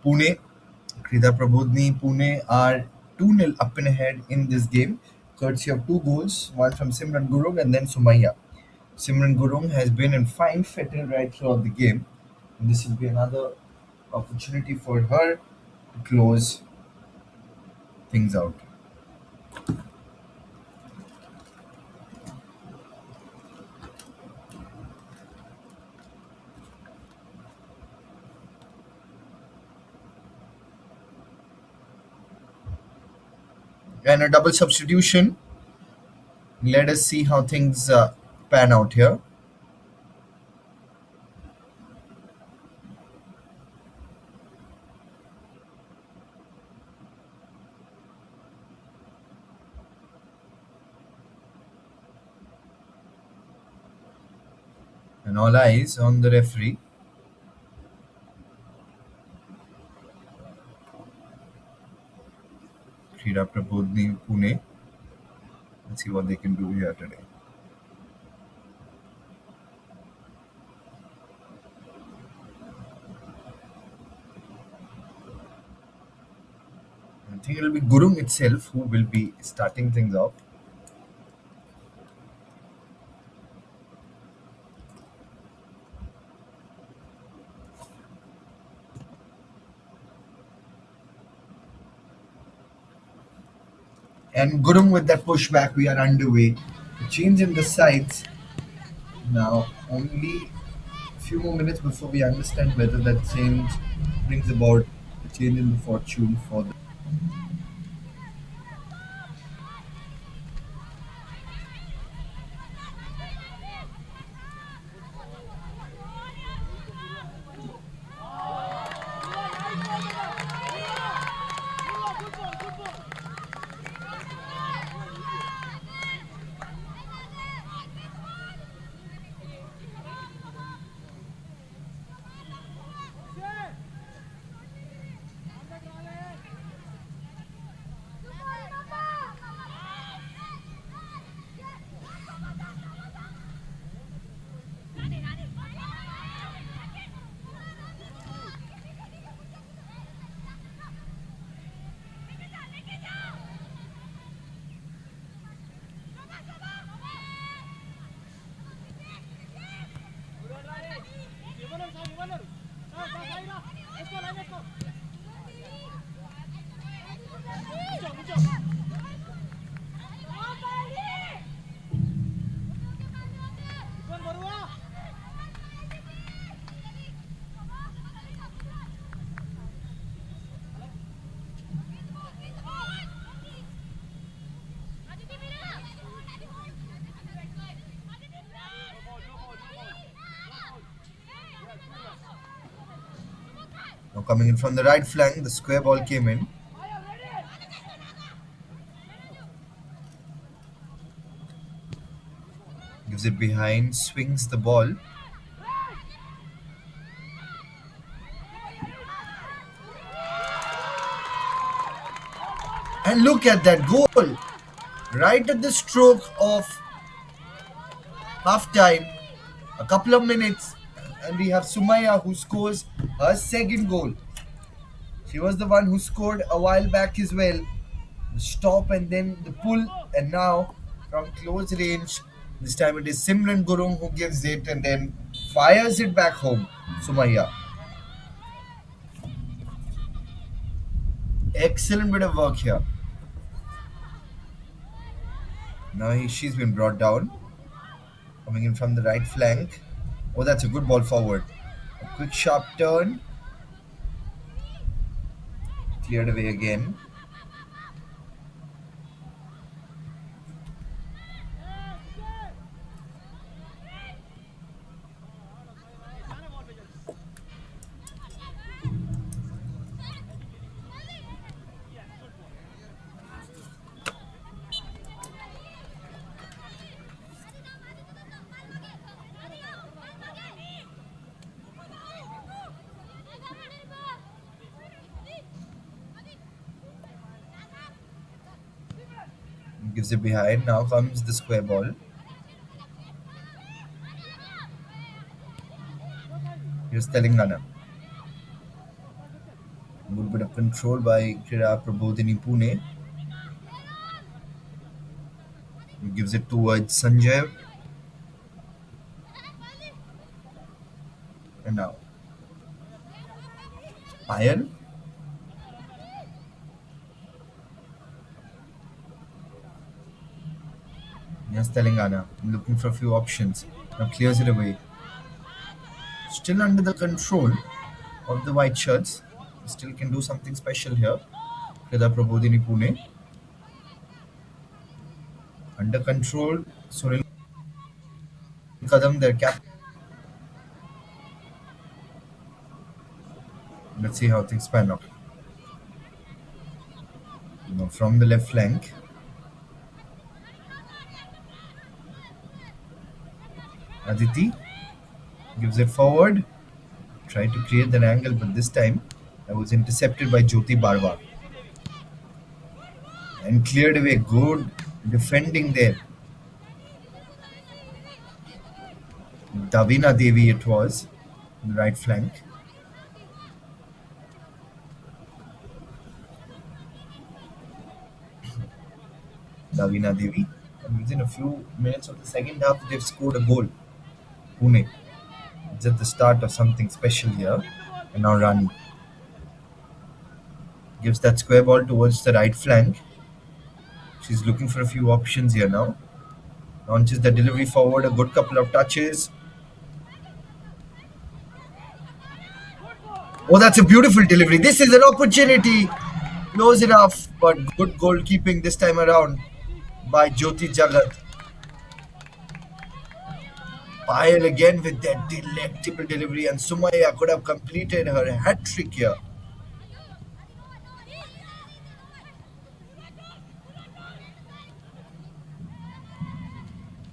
Pune. Krida Prabodhini Pune are 2-0 up and ahead in this game, courtesy of two goals, one from Simran Gurung and then Sumaya. Simran Gurung has been in fine fettle right throughout the game, and this will be another opportunity for her to close things out. And a double substitution. Let us see how things pan out here. And all eyes on the referee. Krida Prabodhini Pune. Let's see what they can do here today. I think it will be Gurung itself who will be starting things off. And Gurung with that pushback, we are underway. The change in the sides. Now, only a few more minutes before we understand whether that change brings about a change in the fortune for the. Now coming in from the right flank, the square ball came in. Gives it behind, swings the ball. And look at that goal! Right at the stroke of half time, a couple of minutes, and we have Sumaya who scores her second goal. She was the one who scored a while back as well. The stop and then the pull, and now from close range, this time it is Simran Gurung who gives it and then fires it back home. Sumaya. Excellent bit of work here. Now she's been brought down. Coming in from the right flank. Oh, that's a good ball forward. A quick sharp turn. Cleared away again. Gives it behind. Now comes the square ball. Here's Telangana. A little bit of control by Krida Prabodhini Pune. He gives it towards Sanjay. And now Payal. Here's Telangana. Looking for a few options. Now clears it away. Still under the control of the white shirts. Still can do something special here. Krida Prabodhini Pune. Under control. Sunil Kadam, their captain. Let's see how things pan out. Now from the left flank. Aditi gives it forward. Tried to create that angle, but this time that was intercepted by Jyoti Barwa. And cleared away. Good defending there. Davina Devi it was. On the right flank. Davina Devi. And within a few minutes of the second half, they've scored a goal. Pune. It's at the start of something special here. And now Rani gives that square ball towards the right flank. She's looking for a few options here now. Launches the delivery forward, a good couple of touches. Oh, that's a beautiful delivery. This is an opportunity. Close enough, but good goalkeeping this time around by Jyoti Jagat. Payal again with that delectable delivery, and Sumaya could have completed her hat trick here.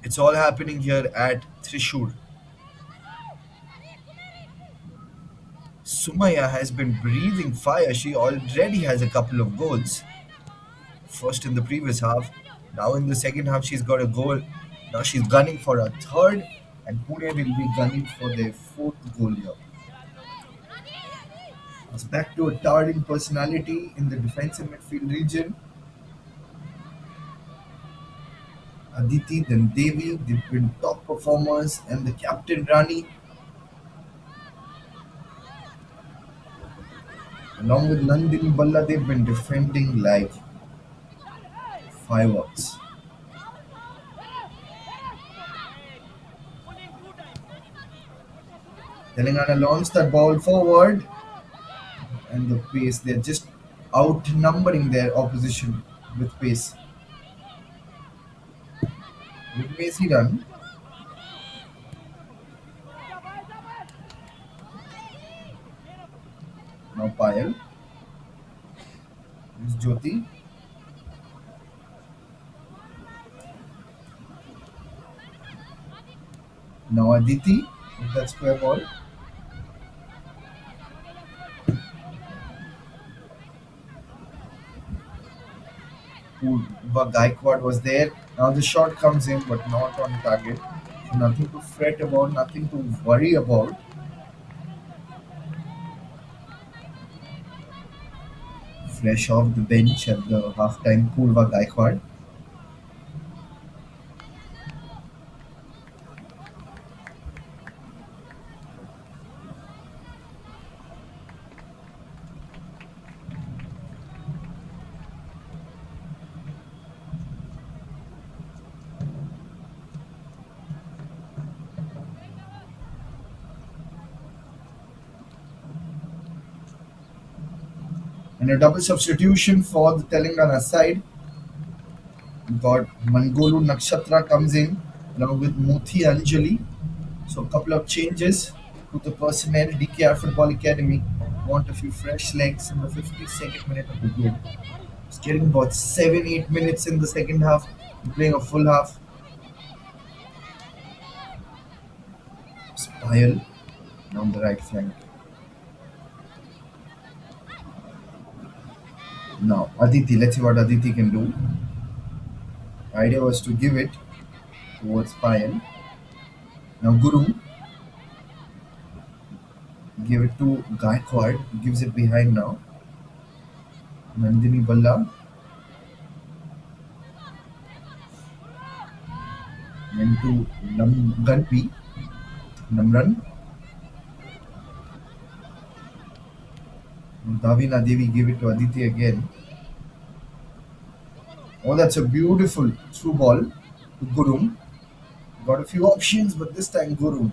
It's all happening here at Thrissur. Sumaya has been breathing fire. She already has a couple of goals. First in the previous half, now in the second half, she's got a goal. Now she's gunning for a third, and Pune will be gunning for their fourth goal here. It's back to a towering personality in the defensive midfield region. Aditi, then Devi, they've been top performers, and the captain Rani, along with Nandini Balla, they've been defending like fireworks. Telangana launched that ball forward, and the pace, they're just outnumbering their opposition with pace. With Messi run, now Payal, it's Jyoti, now Aditi with that square ball. Purva Gaikwad was there. Now the shot comes in, but not on target. So nothing to fret about, nothing to worry about. Fresh off the bench at the halftime, Purva Gaikwad. And a double substitution for the Telangana side. We got Mangolu Nakshatra comes in along with Muthi Anjali. So a couple of changes to the personnel. DKR Football Academy want a few fresh legs in the 52nd minute of the game. It's getting about 7-8 minutes in the second half. We're playing a full half. Spiral on the right flank. Now Aditi, let's see what Aditi can do. Idea was to give it towards Payal. Now Guru. Give it to Gaikwad. Gives it behind now. Nandini Balla. Then to Ganpi. Namran. Davina Devi gave it to Aditi again. Oh, that's a beautiful through ball to Gurum. Got a few options, but this time Gurum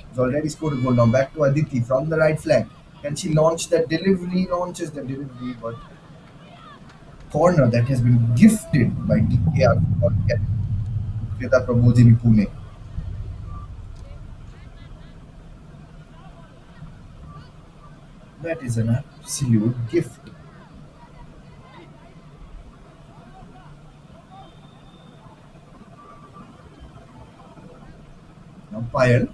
has already scored a goal. Now back to Aditi from the right flank. Can she launch that delivery? Launches the delivery, but corner that has been gifted by DKR football academy. Krida Prabodhini Pune. That is an absolute gift. Now Payal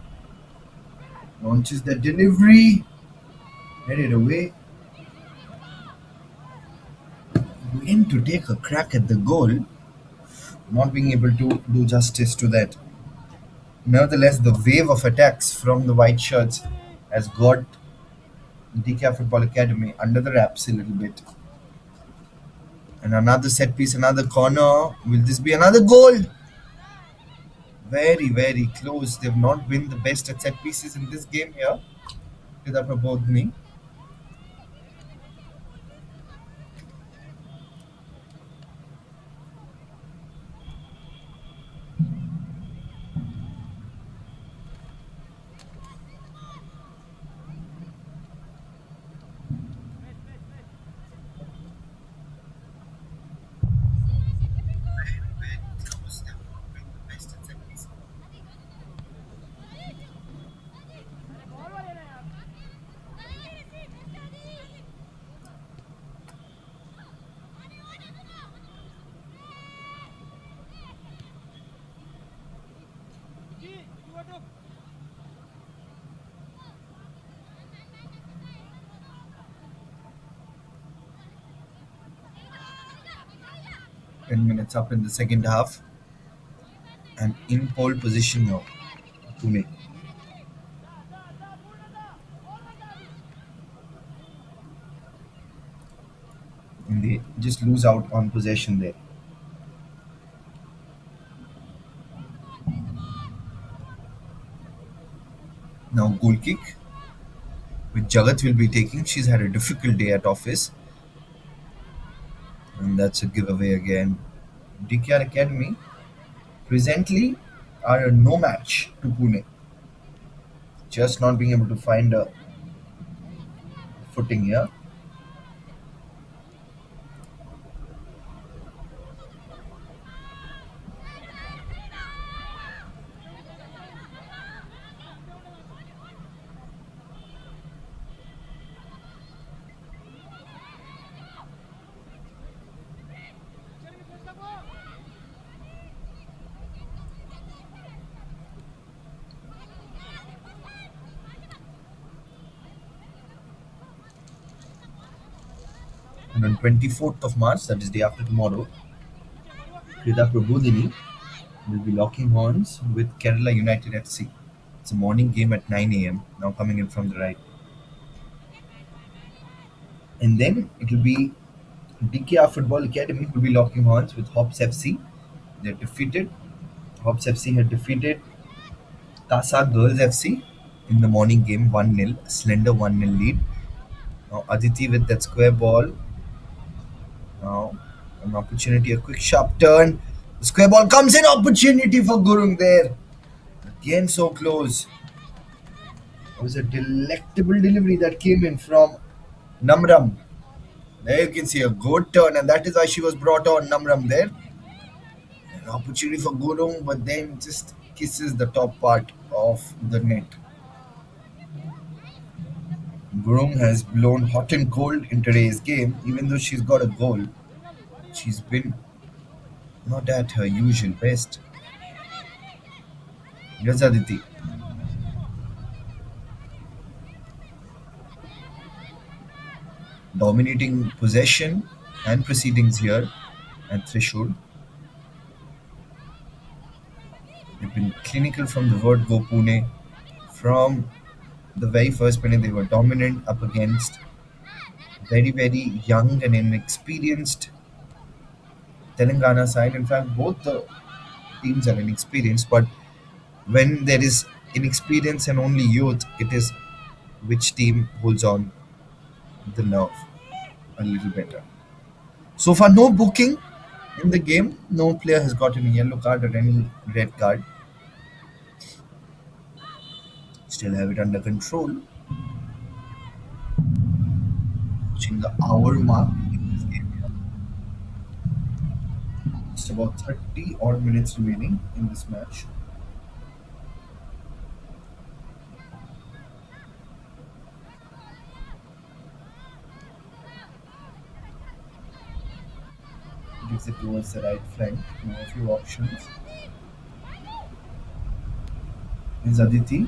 launches the delivery, headed away. Went to take a crack at the goal, not being able to do justice to that. Nevertheless, the wave of attacks from the white shirts has got DKR Football Academy under the wraps a little bit. And another set piece, another corner. Will this be another goal? Very, very close. They've not been the best at set pieces in this game here. Krida Prabodhini. Ten minutes up in the second half. And in pole position now. Pune. And they just lose out on possession there. Now goal kick, which Jagat will be taking. She's had a difficult day at office. And that's a giveaway again. DKR Academy presently are a no match to Pune. Just not being able to find a footing here. And on 24th of March, that is day after tomorrow, Krida Prabodhini will be locking horns with Kerala United FC. It's a morning game at 9 a.m. Now coming in from the right. And then it will be DKR Football Academy will be locking horns with Hops FC. They're defeated. Hops FC had defeated Kasa Girls FC in the morning game 1-0, slender 1-0 lead. Now Aditi with that square ball. Now an opportunity, a quick sharp turn. The square ball comes in, opportunity for Gurung there. Again so close. It was a delectable delivery that came in from Namram. There you can see a good turn, and that is why she was brought on, Namram there. An opportunity for Gurung, but then just kisses the top part of the net. Gurung has blown hot and cold in today's game. Even though she's got a goal, she's been not at her usual best. Here's Aditi. Dominating possession and proceedings here at Thrissur. They've been clinical from the word go Pune, from The very first minute they were dominant up against very, very young and inexperienced Telangana side. In fact, both the teams are inexperienced, but when there is inexperience and only youth, it is which team holds on the nerve a little better. So far, no booking in the game. No player has got any yellow card or any red card. Still have it under control. Reaching the hour mark in this game. Just about 30 odd minutes remaining in this match. Gives it towards the right flank. Now a few options. Is Aditi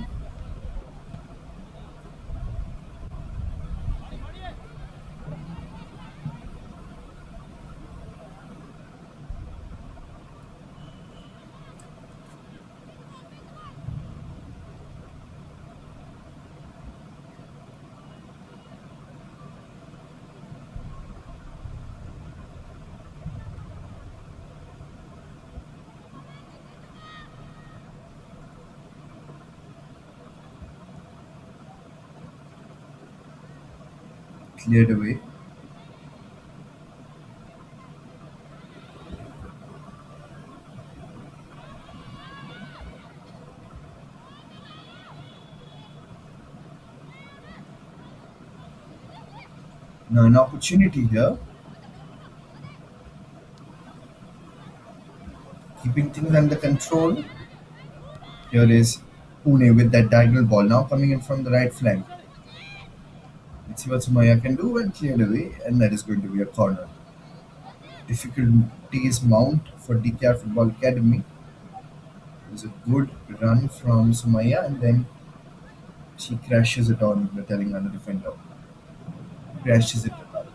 cleared away. Now an opportunity here. Keeping things under control. Here is Pune with that diagonal ball now coming in from the right flank. Let's see what Sumaya can do and cleared away, and that is going to be a corner. Difficulties mount for DKR Football Academy. It was a good run from Sumaya, and then she crashes it on the Telangana defender. Crashes it out.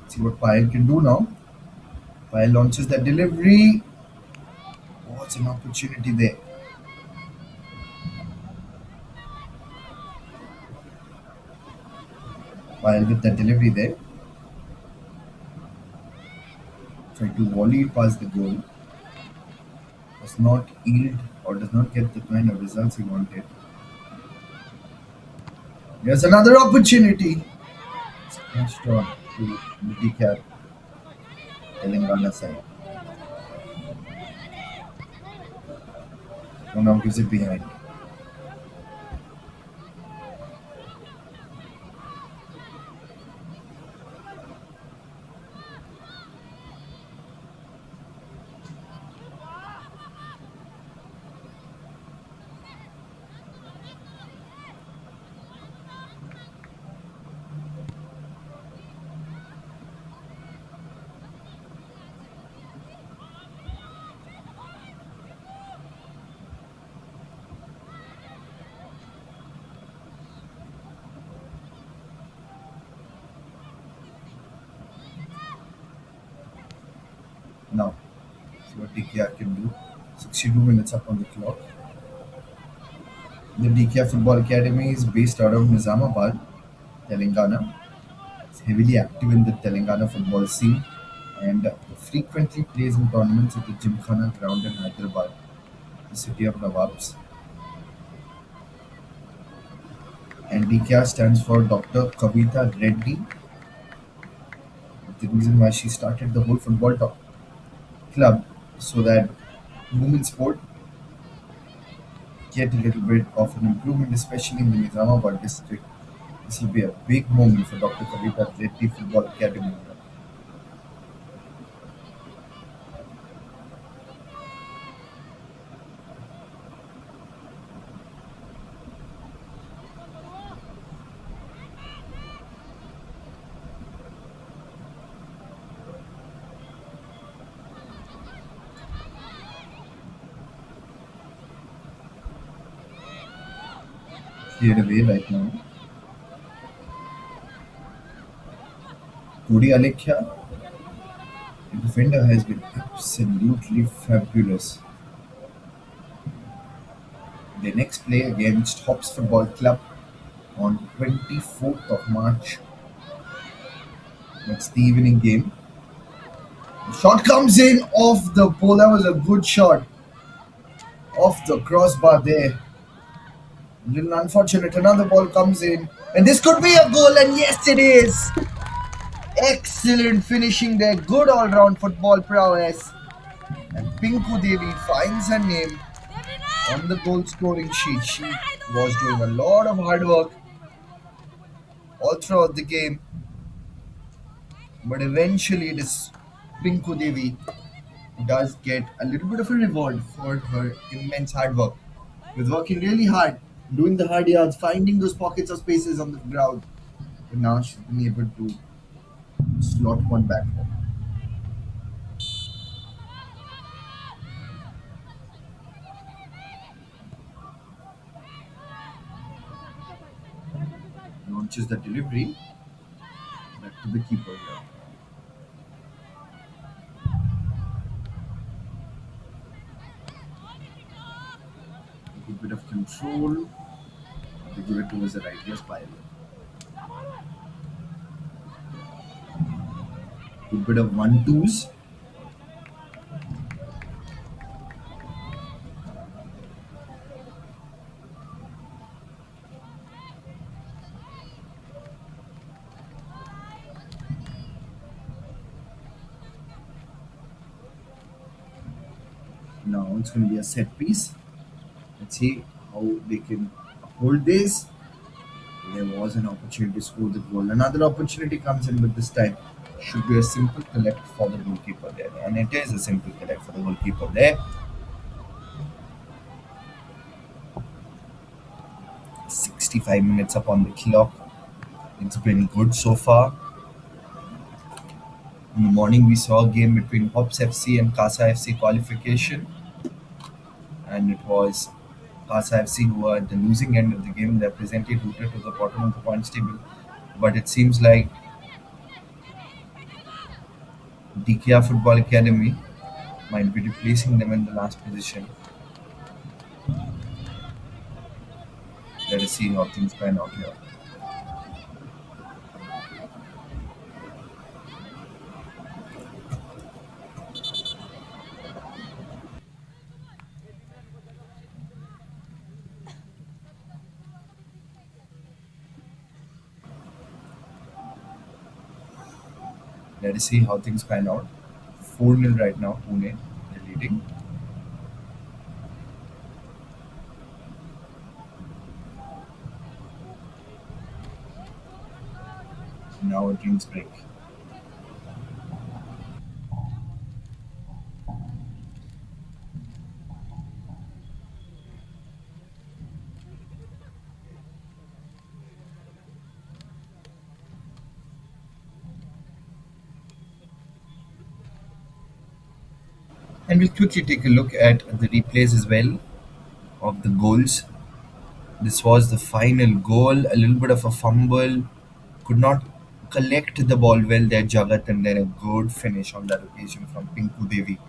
See what Payal can do now. Payal launches that delivery. What's an opportunity there? Payal with that delivery there. Try to volley it past the goal. Does not yield or does not get the kind of results he wanted. Here's another opportunity. Scratched on to the DKR Telangana side. Who now gives it behind. Now, see what DKR can do. 62 minutes up on the clock. The DKR Football Academy is based out of Nizamabad, Telangana. It's heavily active in the Telangana football scene and frequently plays in tournaments at the Gymkhana ground in Hyderabad, the city of Nawabs. And DKR stands for Dr. Kavita Reddy. The reason why she started the whole club so that women's sport get a little bit of an improvement, especially in the Nizamabad district. This will be a big moment for Dr. Kavita Reddy Football Academy. Cleared away right now. Kodi Alekhya, the defender, has been absolutely fabulous. Their next play against Hops Football Club on 24th of March. That's the evening game. The shot comes in off the pole. That was a good shot off the crossbar there. Little unfortunate. Another ball comes in, and this could be a goal. And yes, it is. Excellent finishing there. Good all-round football prowess. And Pinku Devi finds her name on the goal scoring sheet. She was doing a lot of hard work all throughout the game, but eventually it is Pinku Devi who does get a little bit of a reward for her immense hard work. With working really hard, doing the hard yards, finding those pockets of spaces on the ground, but now she's been able to slot one back home. Launches the delivery back to the keeper here. A good bit of control. They give it towards the right. Yes, Pyle. Good bit of one-twos. Now it's going to be a set piece. Let's see how they can hold this. There was an opportunity to score the goal. Another opportunity comes in, but this time should be a simple collect for the goalkeeper there. And it is a simple collect for the goalkeeper there. 65 minutes up on the clock. It's been good so far. In the morning, we saw a game between Hops FC and Casa FC qualification. And it was Casa FC who were at the losing end of the game. They're presently rooted to the bottom of the points table. But it seems like DKR Football Academy might be replacing them in the last position. Let us see how things pan out here. Let us see how things pan out. 4-0 right now, Pune, they're leading. Now a drinks break. And we'll quickly take a look at the replays as well of the goals. This was the final goal, a little bit of a fumble, could not collect the ball well there, Jagat, and then a good finish on that occasion from Pinku Devi.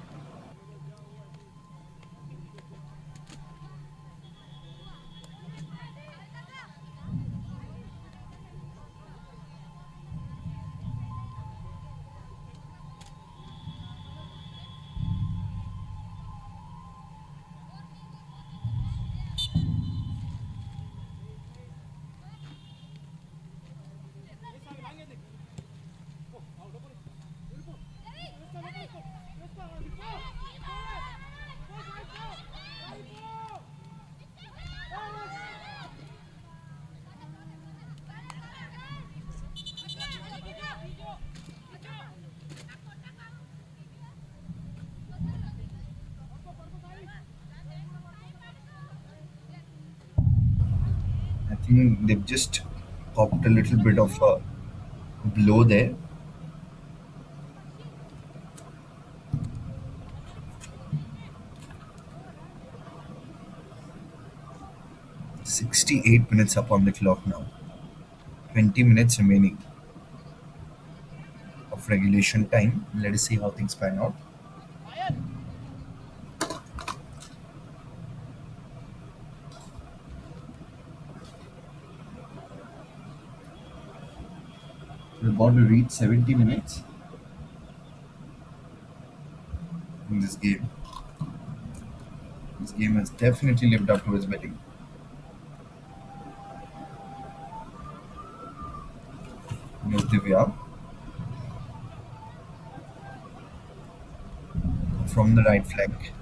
I think they've just popped a little bit of a blow there. 68 minutes up on the clock now. 20 minutes remaining of regulation time. Let us see how things pan out. We're about to reach 70 minutes in this game. This game has definitely lived up to its betting. Here's Divya from the right flank.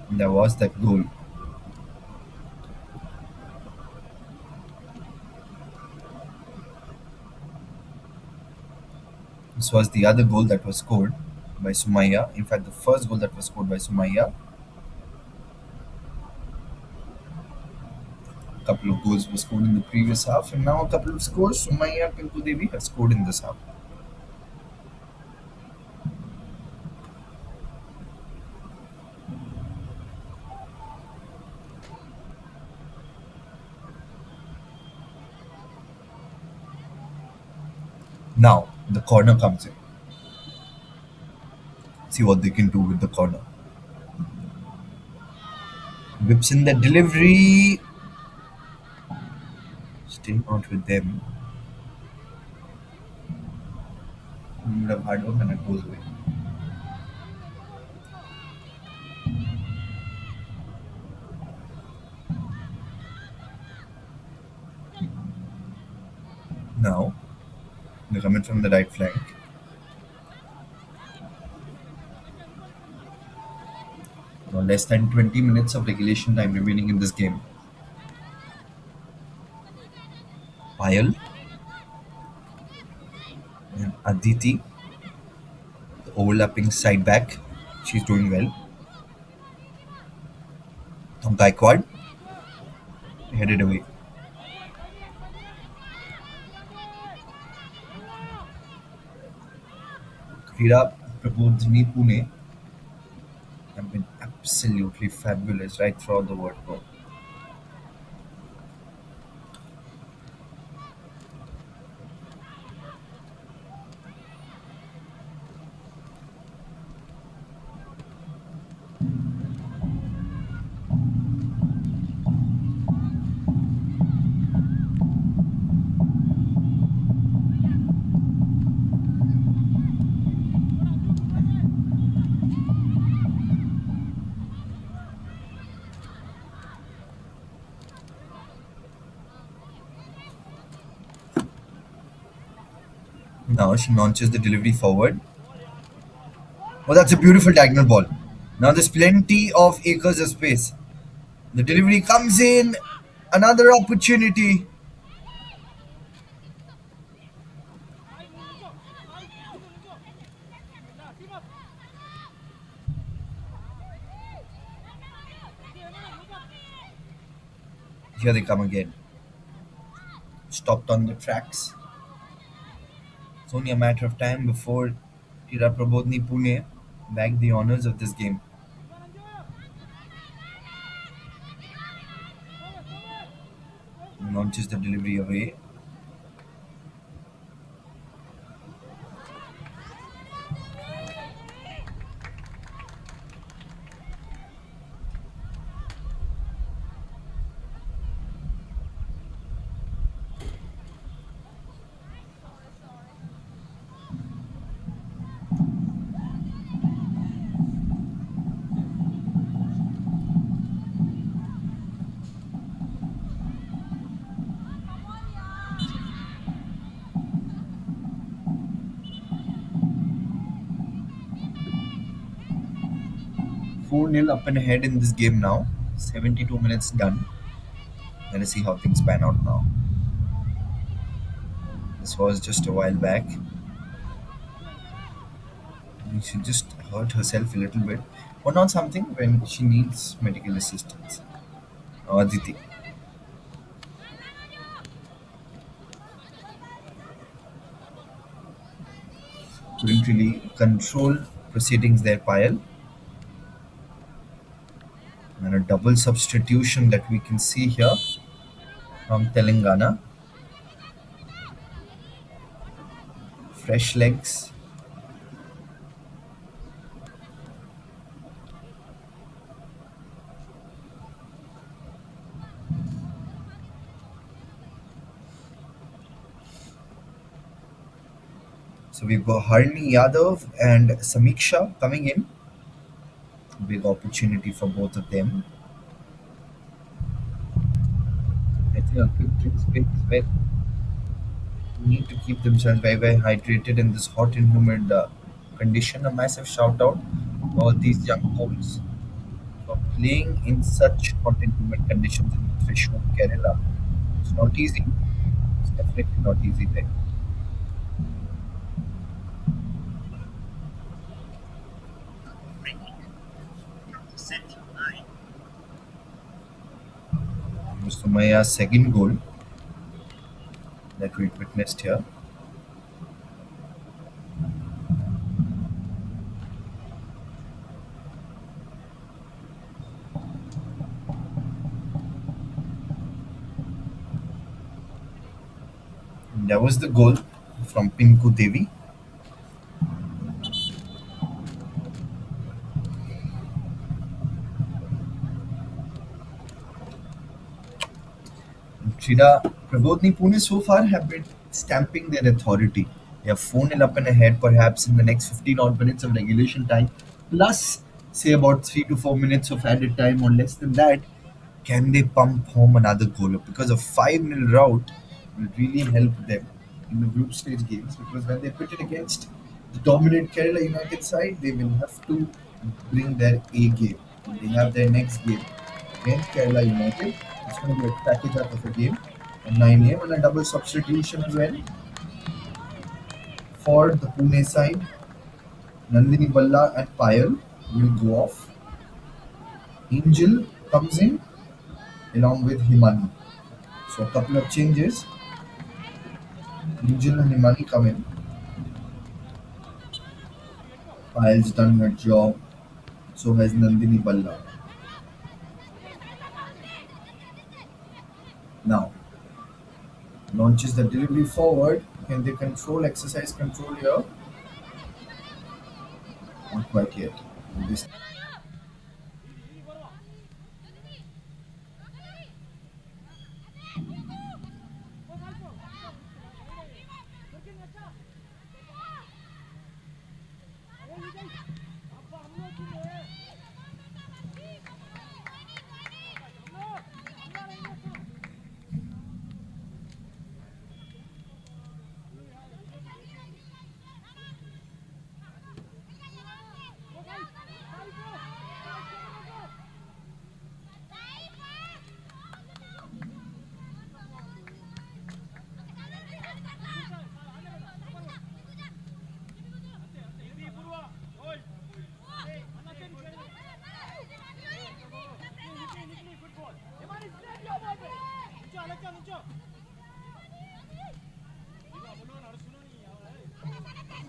And there was that goal. This was the other goal that was scored by Sumaya. In fact, the first goal that was scored by Sumaya. A couple of goals were scored in the previous half, and now a couple of scores Sumaya and Pinku Devi have scored in this half. Now the corner comes in. See what they can do with the corner. Whips in the delivery. Still not with them. Would have hard work and it goes away. Now they're coming from the right flank. Now less than 20 minutes of regulation time remaining in this game. Payal and Aditi, the overlapping side back. She's doing well. Now Gaikwad headed away. Krida Prabodhini Pune have been absolutely fabulous right throughout the World Cup. Now she launches the delivery forward. Oh, that's a beautiful diagonal ball. Now there's plenty of acres of space. The delivery comes in. Another opportunity. Here they come again. Stopped on the tracks. It's only a matter of time before Krida Prabodhini Pune bag the honours of this game. Launches the delivery away. Four nil up and ahead in this game now. 72 minutes done. Let us see how things pan out now. This was just a while back. She just hurt herself a little bit. Or not something when she needs medical assistance. Aditi. Couldn't really control proceedings there, Payal. And a double substitution that we can see here from Telangana. Fresh legs. So we've got Harni Yadav and Samiksha coming in. Big opportunity for both of them. I think a quick drinks break is well. Need to keep themselves very, very hydrated in this hot and humid condition. A massive shout out to all these young Poles for playing in such hot and humid conditions in Thrissur, Kerala. It's not easy. It's definitely not easy there. Sumaya's second goal that we witnessed here. And that was the goal from Pinku Devi. Krida Prabodhini Pune so far have been stamping their authority. They are 4-0 up and ahead, perhaps in the next 15 odd minutes of regulation time, plus say about 3 to 4 minutes of added time or less than that. Can they pump home another goal? Because a 5-0 rout will really help them in the group stage games, because when they put it against the dominant Kerala United side, they will have to bring their A game. They have their next game against Kerala United. It's going to be a package up of a game at 9 a.m. and a double substitution as well for the Pune side. Nandini Balla and Payal will go off. Angel comes in along with Himani. So a couple of changes. Angel and Himani come in. Payal's done her job. So has Nandini Balla. Now launches the delivery forward. Can they exercise control here? Not quite yet. This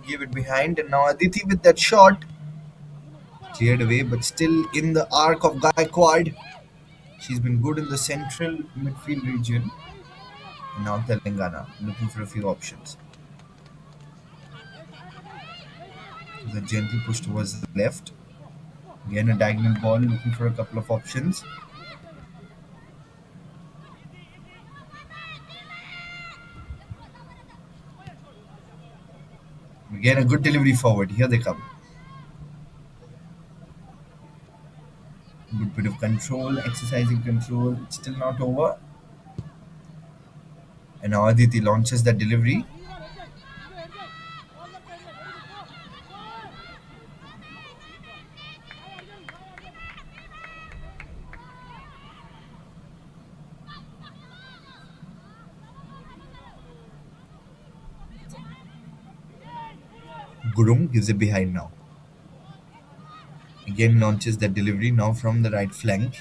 gave it behind, and now Aditi with that shot cleared away, but still in the arc of Gaikwad. She's been good in the central midfield region. And now Telangana looking for a few options. The gentle push towards the left. Again a diagonal ball looking for a couple of options. Again a good delivery forward. Here they come. Good bit of control, exercising control. It's still not over. And now Aditi launches that delivery. Gurum gives it behind now. Again launches that delivery now from the right flank.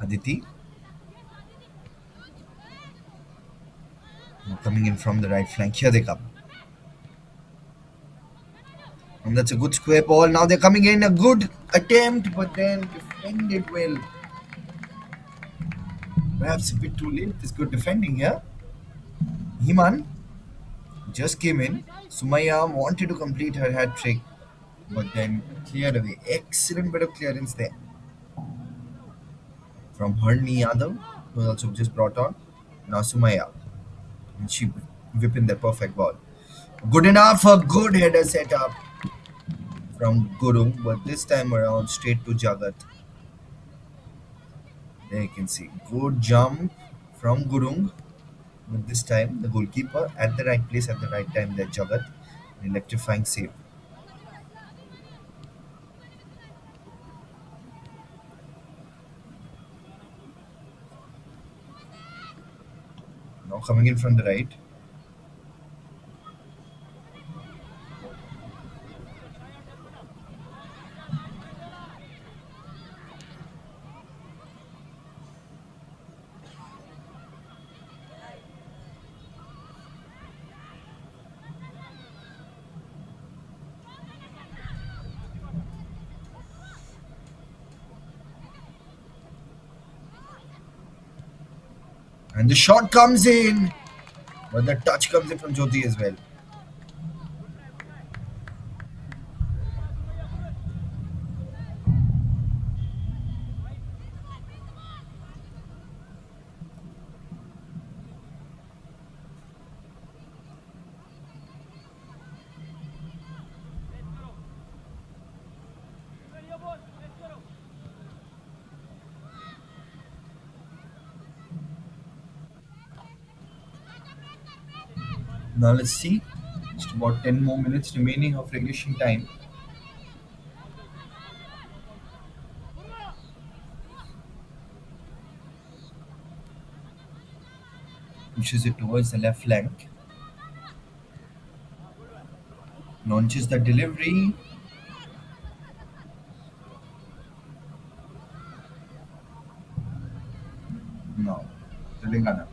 Aditi. Now coming in from the right flank. Here they come. And that's a good square ball. Now they're coming in. A good attempt, but then defended well. Perhaps a bit too late. This good defending here. Himan just came in. Sumaya wanted to complete her hat trick, but then cleared away. Excellent bit of clearance there from Harni Yadav, who was also just brought on. Now Sumaya. And she whipping the perfect ball. Good enough, a good header set up from Gurung, but this time around straight to Jagat. There you can see. Good jump from Gurung, but this time the goalkeeper at the right place at the right time there, Jagat. An electrifying save. Now coming in from the right. And the shot comes in, but the touch comes in from Jyoti as well. Now let's see. Just about 10 more minutes remaining of regulation time. Pushes it towards the left flank. Launches the delivery. Now, Telangana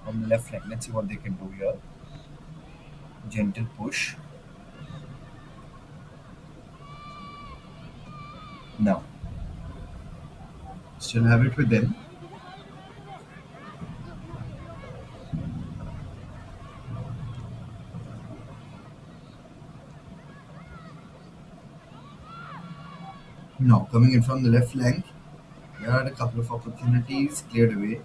from the left flank. Let's see what they can do here. Gentle push. Now, still have it with them. Now, coming in from the left flank. There are a couple of opportunities cleared away.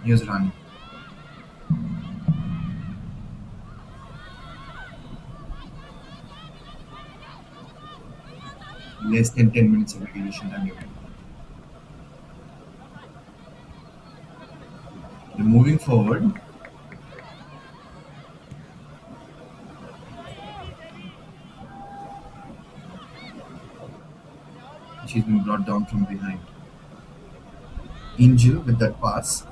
Here's Rani. Less than 10 minutes of regulation time remaining. They're moving forward. She's been brought down from behind. Angel with that pass.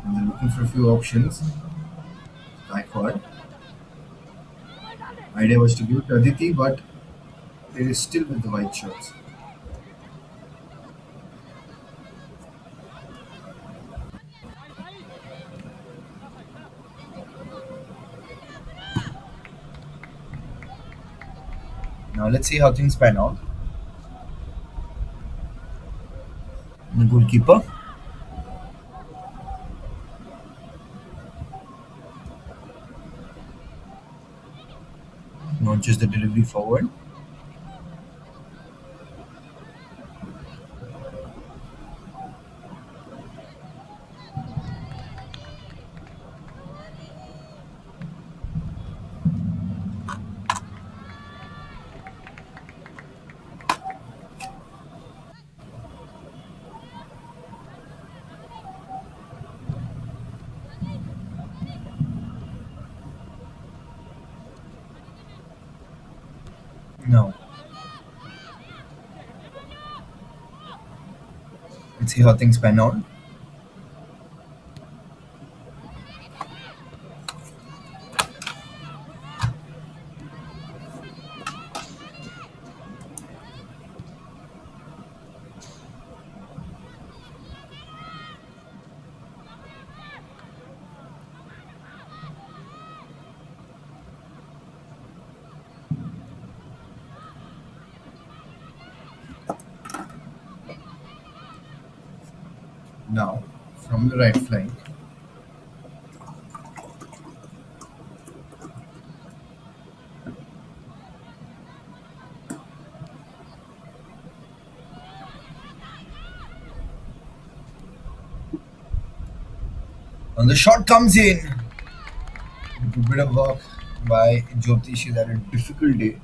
And they're looking for a few options. Backward. Idea was to give it to Aditi, but it is still with the white shirts. Now let's see how things pan out. The goalkeeper launches the delivery forward. Now let's see how things pan out. Now from the right flank. And the shot comes in. A bit of work by Jyoti. She's had a difficult day.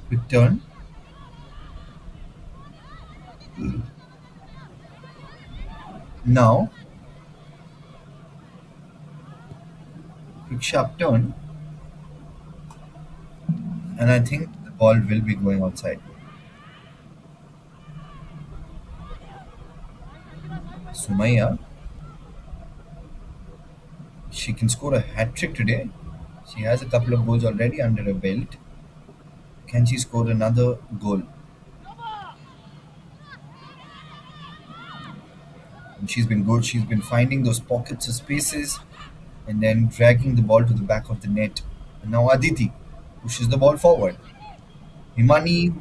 Quick turn. Now, quick sharp turn. And I think the ball will be going outside. Sumaya, she can score a hat trick today. She has a couple of goals already under her belt. Can she score another goal? And she's been good. She's been finding those pockets of spaces and then dragging the ball to the back of the net. And now Aditi pushes the ball forward. Himani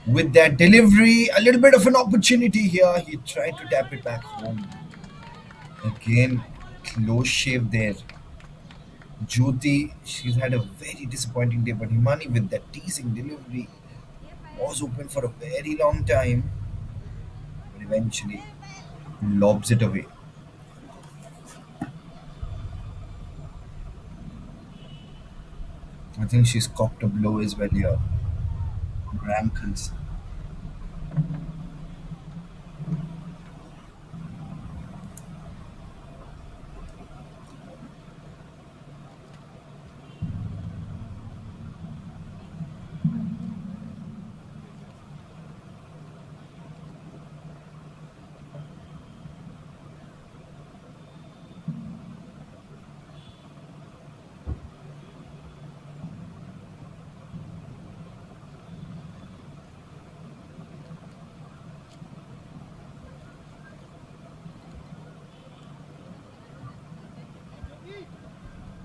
with that delivery, a little bit of an opportunity here. He tried to tap it back home. Again, close shave there. Jyoti, she's had a very disappointing day, but Himani with that teasing delivery was open for a very long time, but eventually lobs it away. I think she's cocked a blow as well here on her ankles.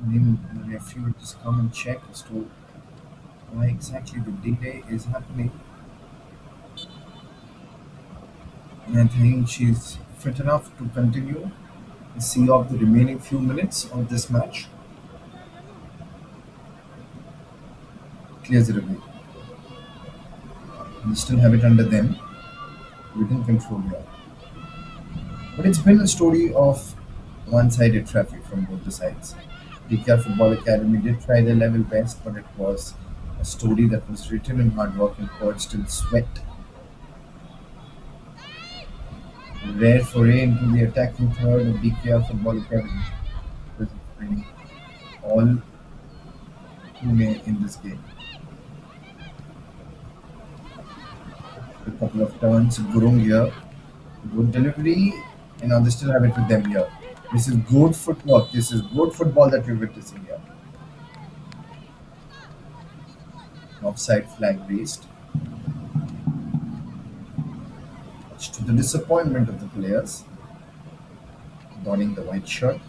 Maybe the referee will just come and check as to why exactly the delay is happening. And I think she's fit enough to continue and see off the remaining few minutes of this match. Clears it away. We still have it under them. Within control here. But it's been a story of one-sided traffic from both the sides. DKR Football Academy did try their level best, but it was a story that was written in hard work and forged in sweat. A rare foray into the attacking third of DKR Football Academy was bringing all Pune in this game. A couple of turns, Gurung here, good delivery, and now they still have it with them here. This is good footwork. This is good football that we're witnessing here. Offside flag raised, much to the disappointment of the players donning the white shirt.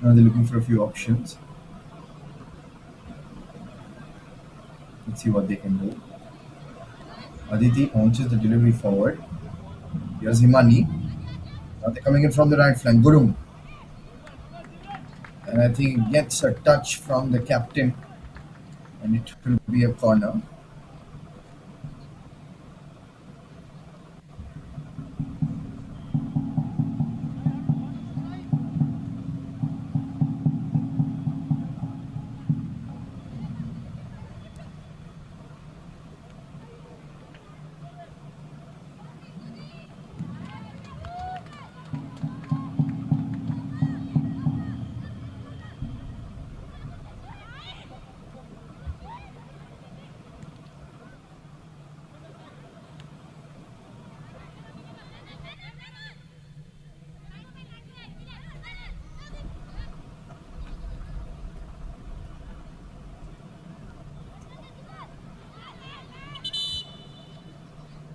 Now they're looking for a few options. Let's see what they can do. Aditi launches the delivery forward. Here's Himani. Now they're coming in from the right flank. Gurung. And I think he gets a touch from the captain, and it will be a corner.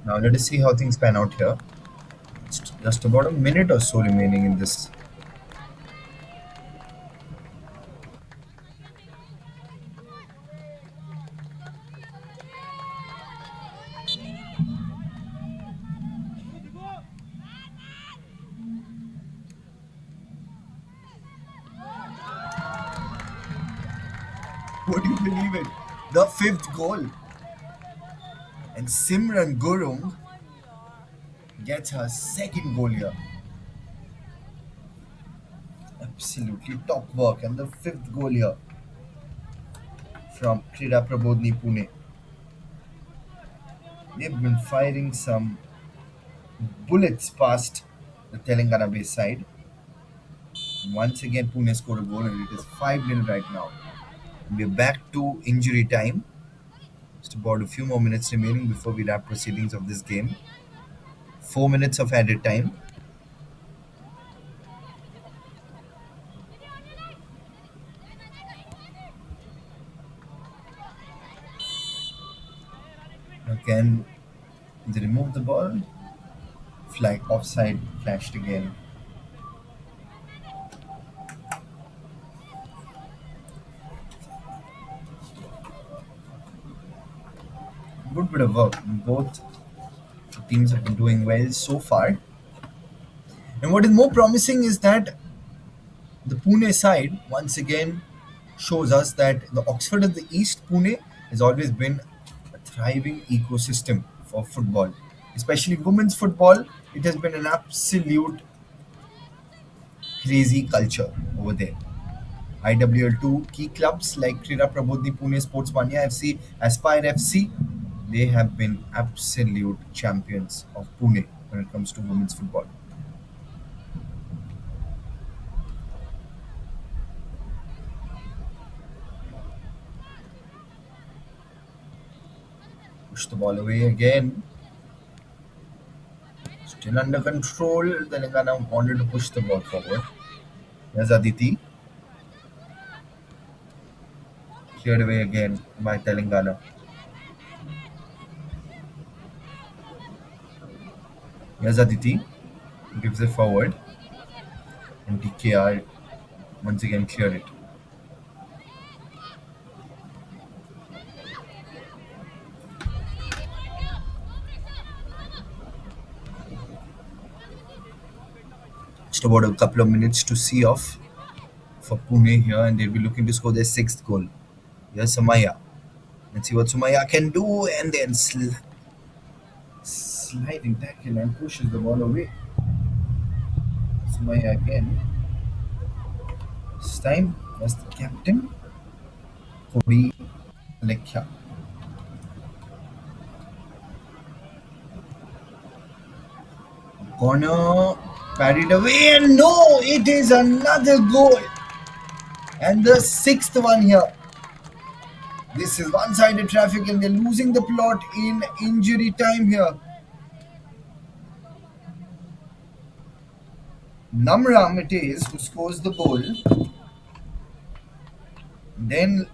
Now let us see how things pan out here. It's just about a minute or so remaining in this. Would you believe it? The fifth goal. And Simran Gurung gets her second goal here. Absolutely top work. And the fifth goal here from Krida Prabodhini Pune. They've been firing some bullets past the Telangana base side. Once again, Pune scored a goal and it is 5-0 right now. We're back to injury time. Just about a few more minutes remaining before we wrap proceedings of this game. 4 minutes of added time. Again, they remove the ball. Flag offside flashed again. Good bit of work. Both teams have been doing well so far. And what is more promising is that the Pune side once again shows us that the Oxford of the East, Pune, has always been a thriving ecosystem for football, especially women's football. It has been an absolute crazy culture over there. IWL2 key clubs like Krida Prabodhini Pune Sports Mania FC, Aspire FC, they have been absolute champions of Pune when it comes to women's football. Push the ball away again. Still under control. Telangana wanted to push the ball forward. There's Aditi. Cleared away again by Telangana. Here's Aditi. Gives it forward. And DKR once again cleared it. Just about a couple of minutes to see off for Pune here, and they'll be looking to score their sixth goal. Here's Sumaya. Let's see what Sumaya can do, and then sliding tackle and pushes the ball away. Sumaya again. This time was the captain, Kodi Lekhya. Corner parried away, and no, it is another goal. And the sixth one here. This is one-sided traffic, and they're losing the plot in injury time here. Namram it is who scores the goal. Then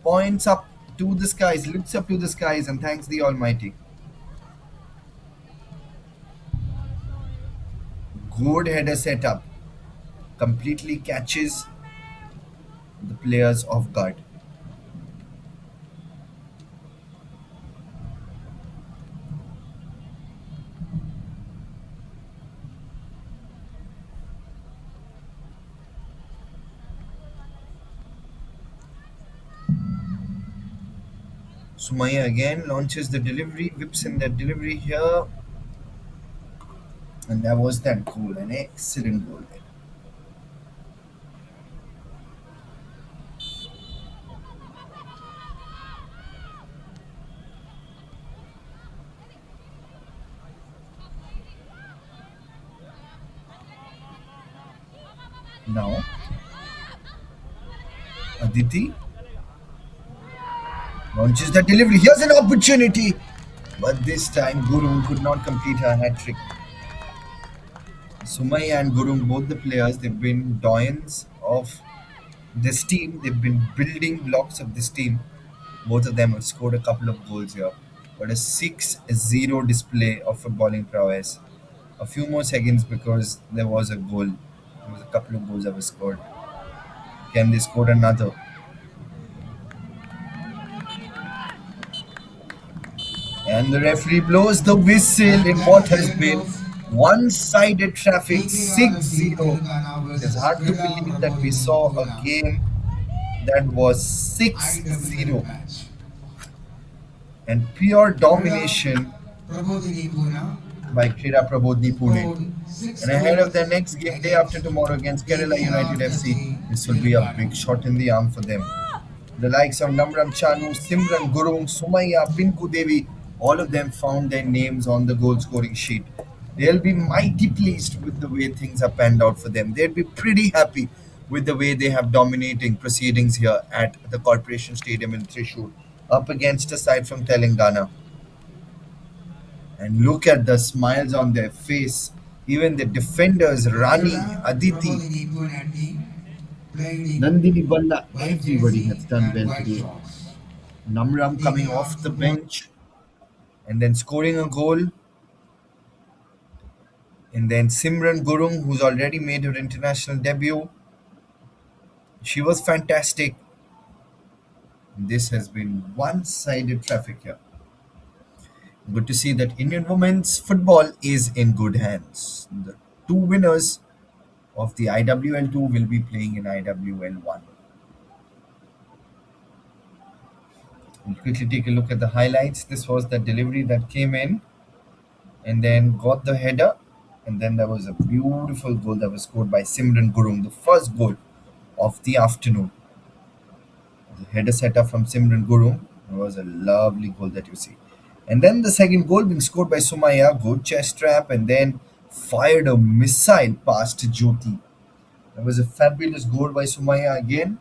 points up to the skies, looks up to the skies, and thanks the Almighty. Good header setup. Completely catches the players off guard. Sumaya again launches the delivery, whips in that delivery here. And that was that goal, an excellent goal. Now, Aditi launches the delivery. Here's an opportunity. But this time, Gurung could not complete her hat trick. Sumaya and Gurung, both the players, they've been doyens of this team. They've been building blocks of this team. Both of them have scored a couple of goals here. but a 6-0 display of footballing prowess. A few more seconds because there was a goal. There was a couple of goals that were scored. Can they score another? And the referee blows the whistle At in that what is the has end been of one-sided traffic, DKR FC 6-0. Telangana It is versus hard to Krida believe that we Prabodhini saw a Pune game that was 6-0 IWL match. and pure Krida domination Prabodhini Pune by Krida Prabodhini Pune. scored 6 And ahead of their goals next game day after against tomorrow against Kerala DKR United FC, 30 this will be a Telangana. big shot in the arm for them. The likes of Namram Chanu, Simran Gurung, Sumaya, Pinku Devi, all of them found their names on the goal scoring sheet. They'll be mighty pleased with the way things have panned out for them. They'll be pretty happy with the way they have dominating proceedings here at the Corporation Stadium in Thrissur, up against a side from Telangana. And look at the smiles on their face. Even the defenders, Rani, Krida Aditi, Prabodhini Pune team played in Nandini Balla, white everybody has jersey done and well white today. socks. Namram coming DKR off the football bench and then scoring a goal. And then Simran Gurung, who's already made her international debut, she was fantastic. This has been one sided traffic here. Good to see that Indian women's football is in good hands. The two winners of the IWL 2 will be playing in IWL 1. We'll quickly take a look at the highlights. This was the delivery that came in and then got the header. And then there was a beautiful goal that was scored by Simran Gurung, the first goal of the afternoon. The header setup from Simran Gurung. It was a lovely goal that you see. And then the second goal being scored by Sumaya, good chest trap, and then fired a missile past Jyoti. That was a fabulous goal by Sumaya again.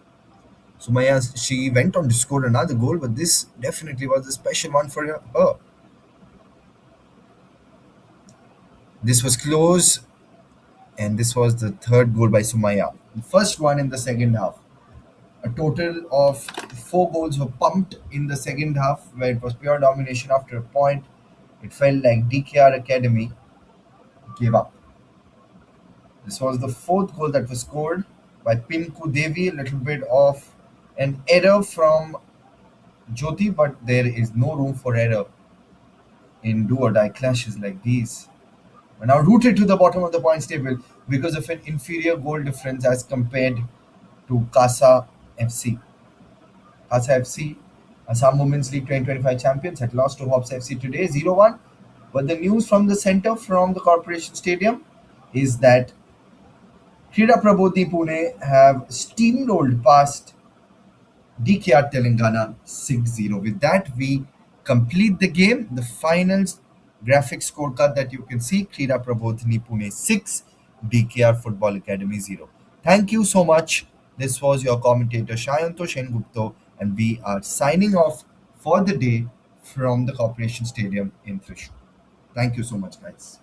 Sumaya, she went on to score another goal, but this definitely was a special one for her. This was close, and this was the third goal by Sumaya. The first one in the second half. A total of 4 goals were pumped in the second half, where it was pure domination after a point. It felt like DKR Academy gave up. This was the fourth goal that was scored by Pinku Devi. A little bit of an error from Jyoti, but there is no room for error in do or die clashes like these. We're now rooted to the bottom of the points table because of an inferior goal difference as compared to Casa FC. Casa FC, Assam Women's League 2025 champions, had lost to Hops FC today 0-1. But the news from the center from the Corporation Stadium is that Krida Prabodhini Pune have steamrolled past DKR Telangana 6-0. With that, we complete the game. The finals graphic scorecard that you can see, Krida Prabodhini Pune 6, DKR Football Academy 0. Thank you so much. This was your commentator Shayanto Shengupto, and we are signing off for the day from the Corporation Stadium in Thrissur. Thank you so much, guys.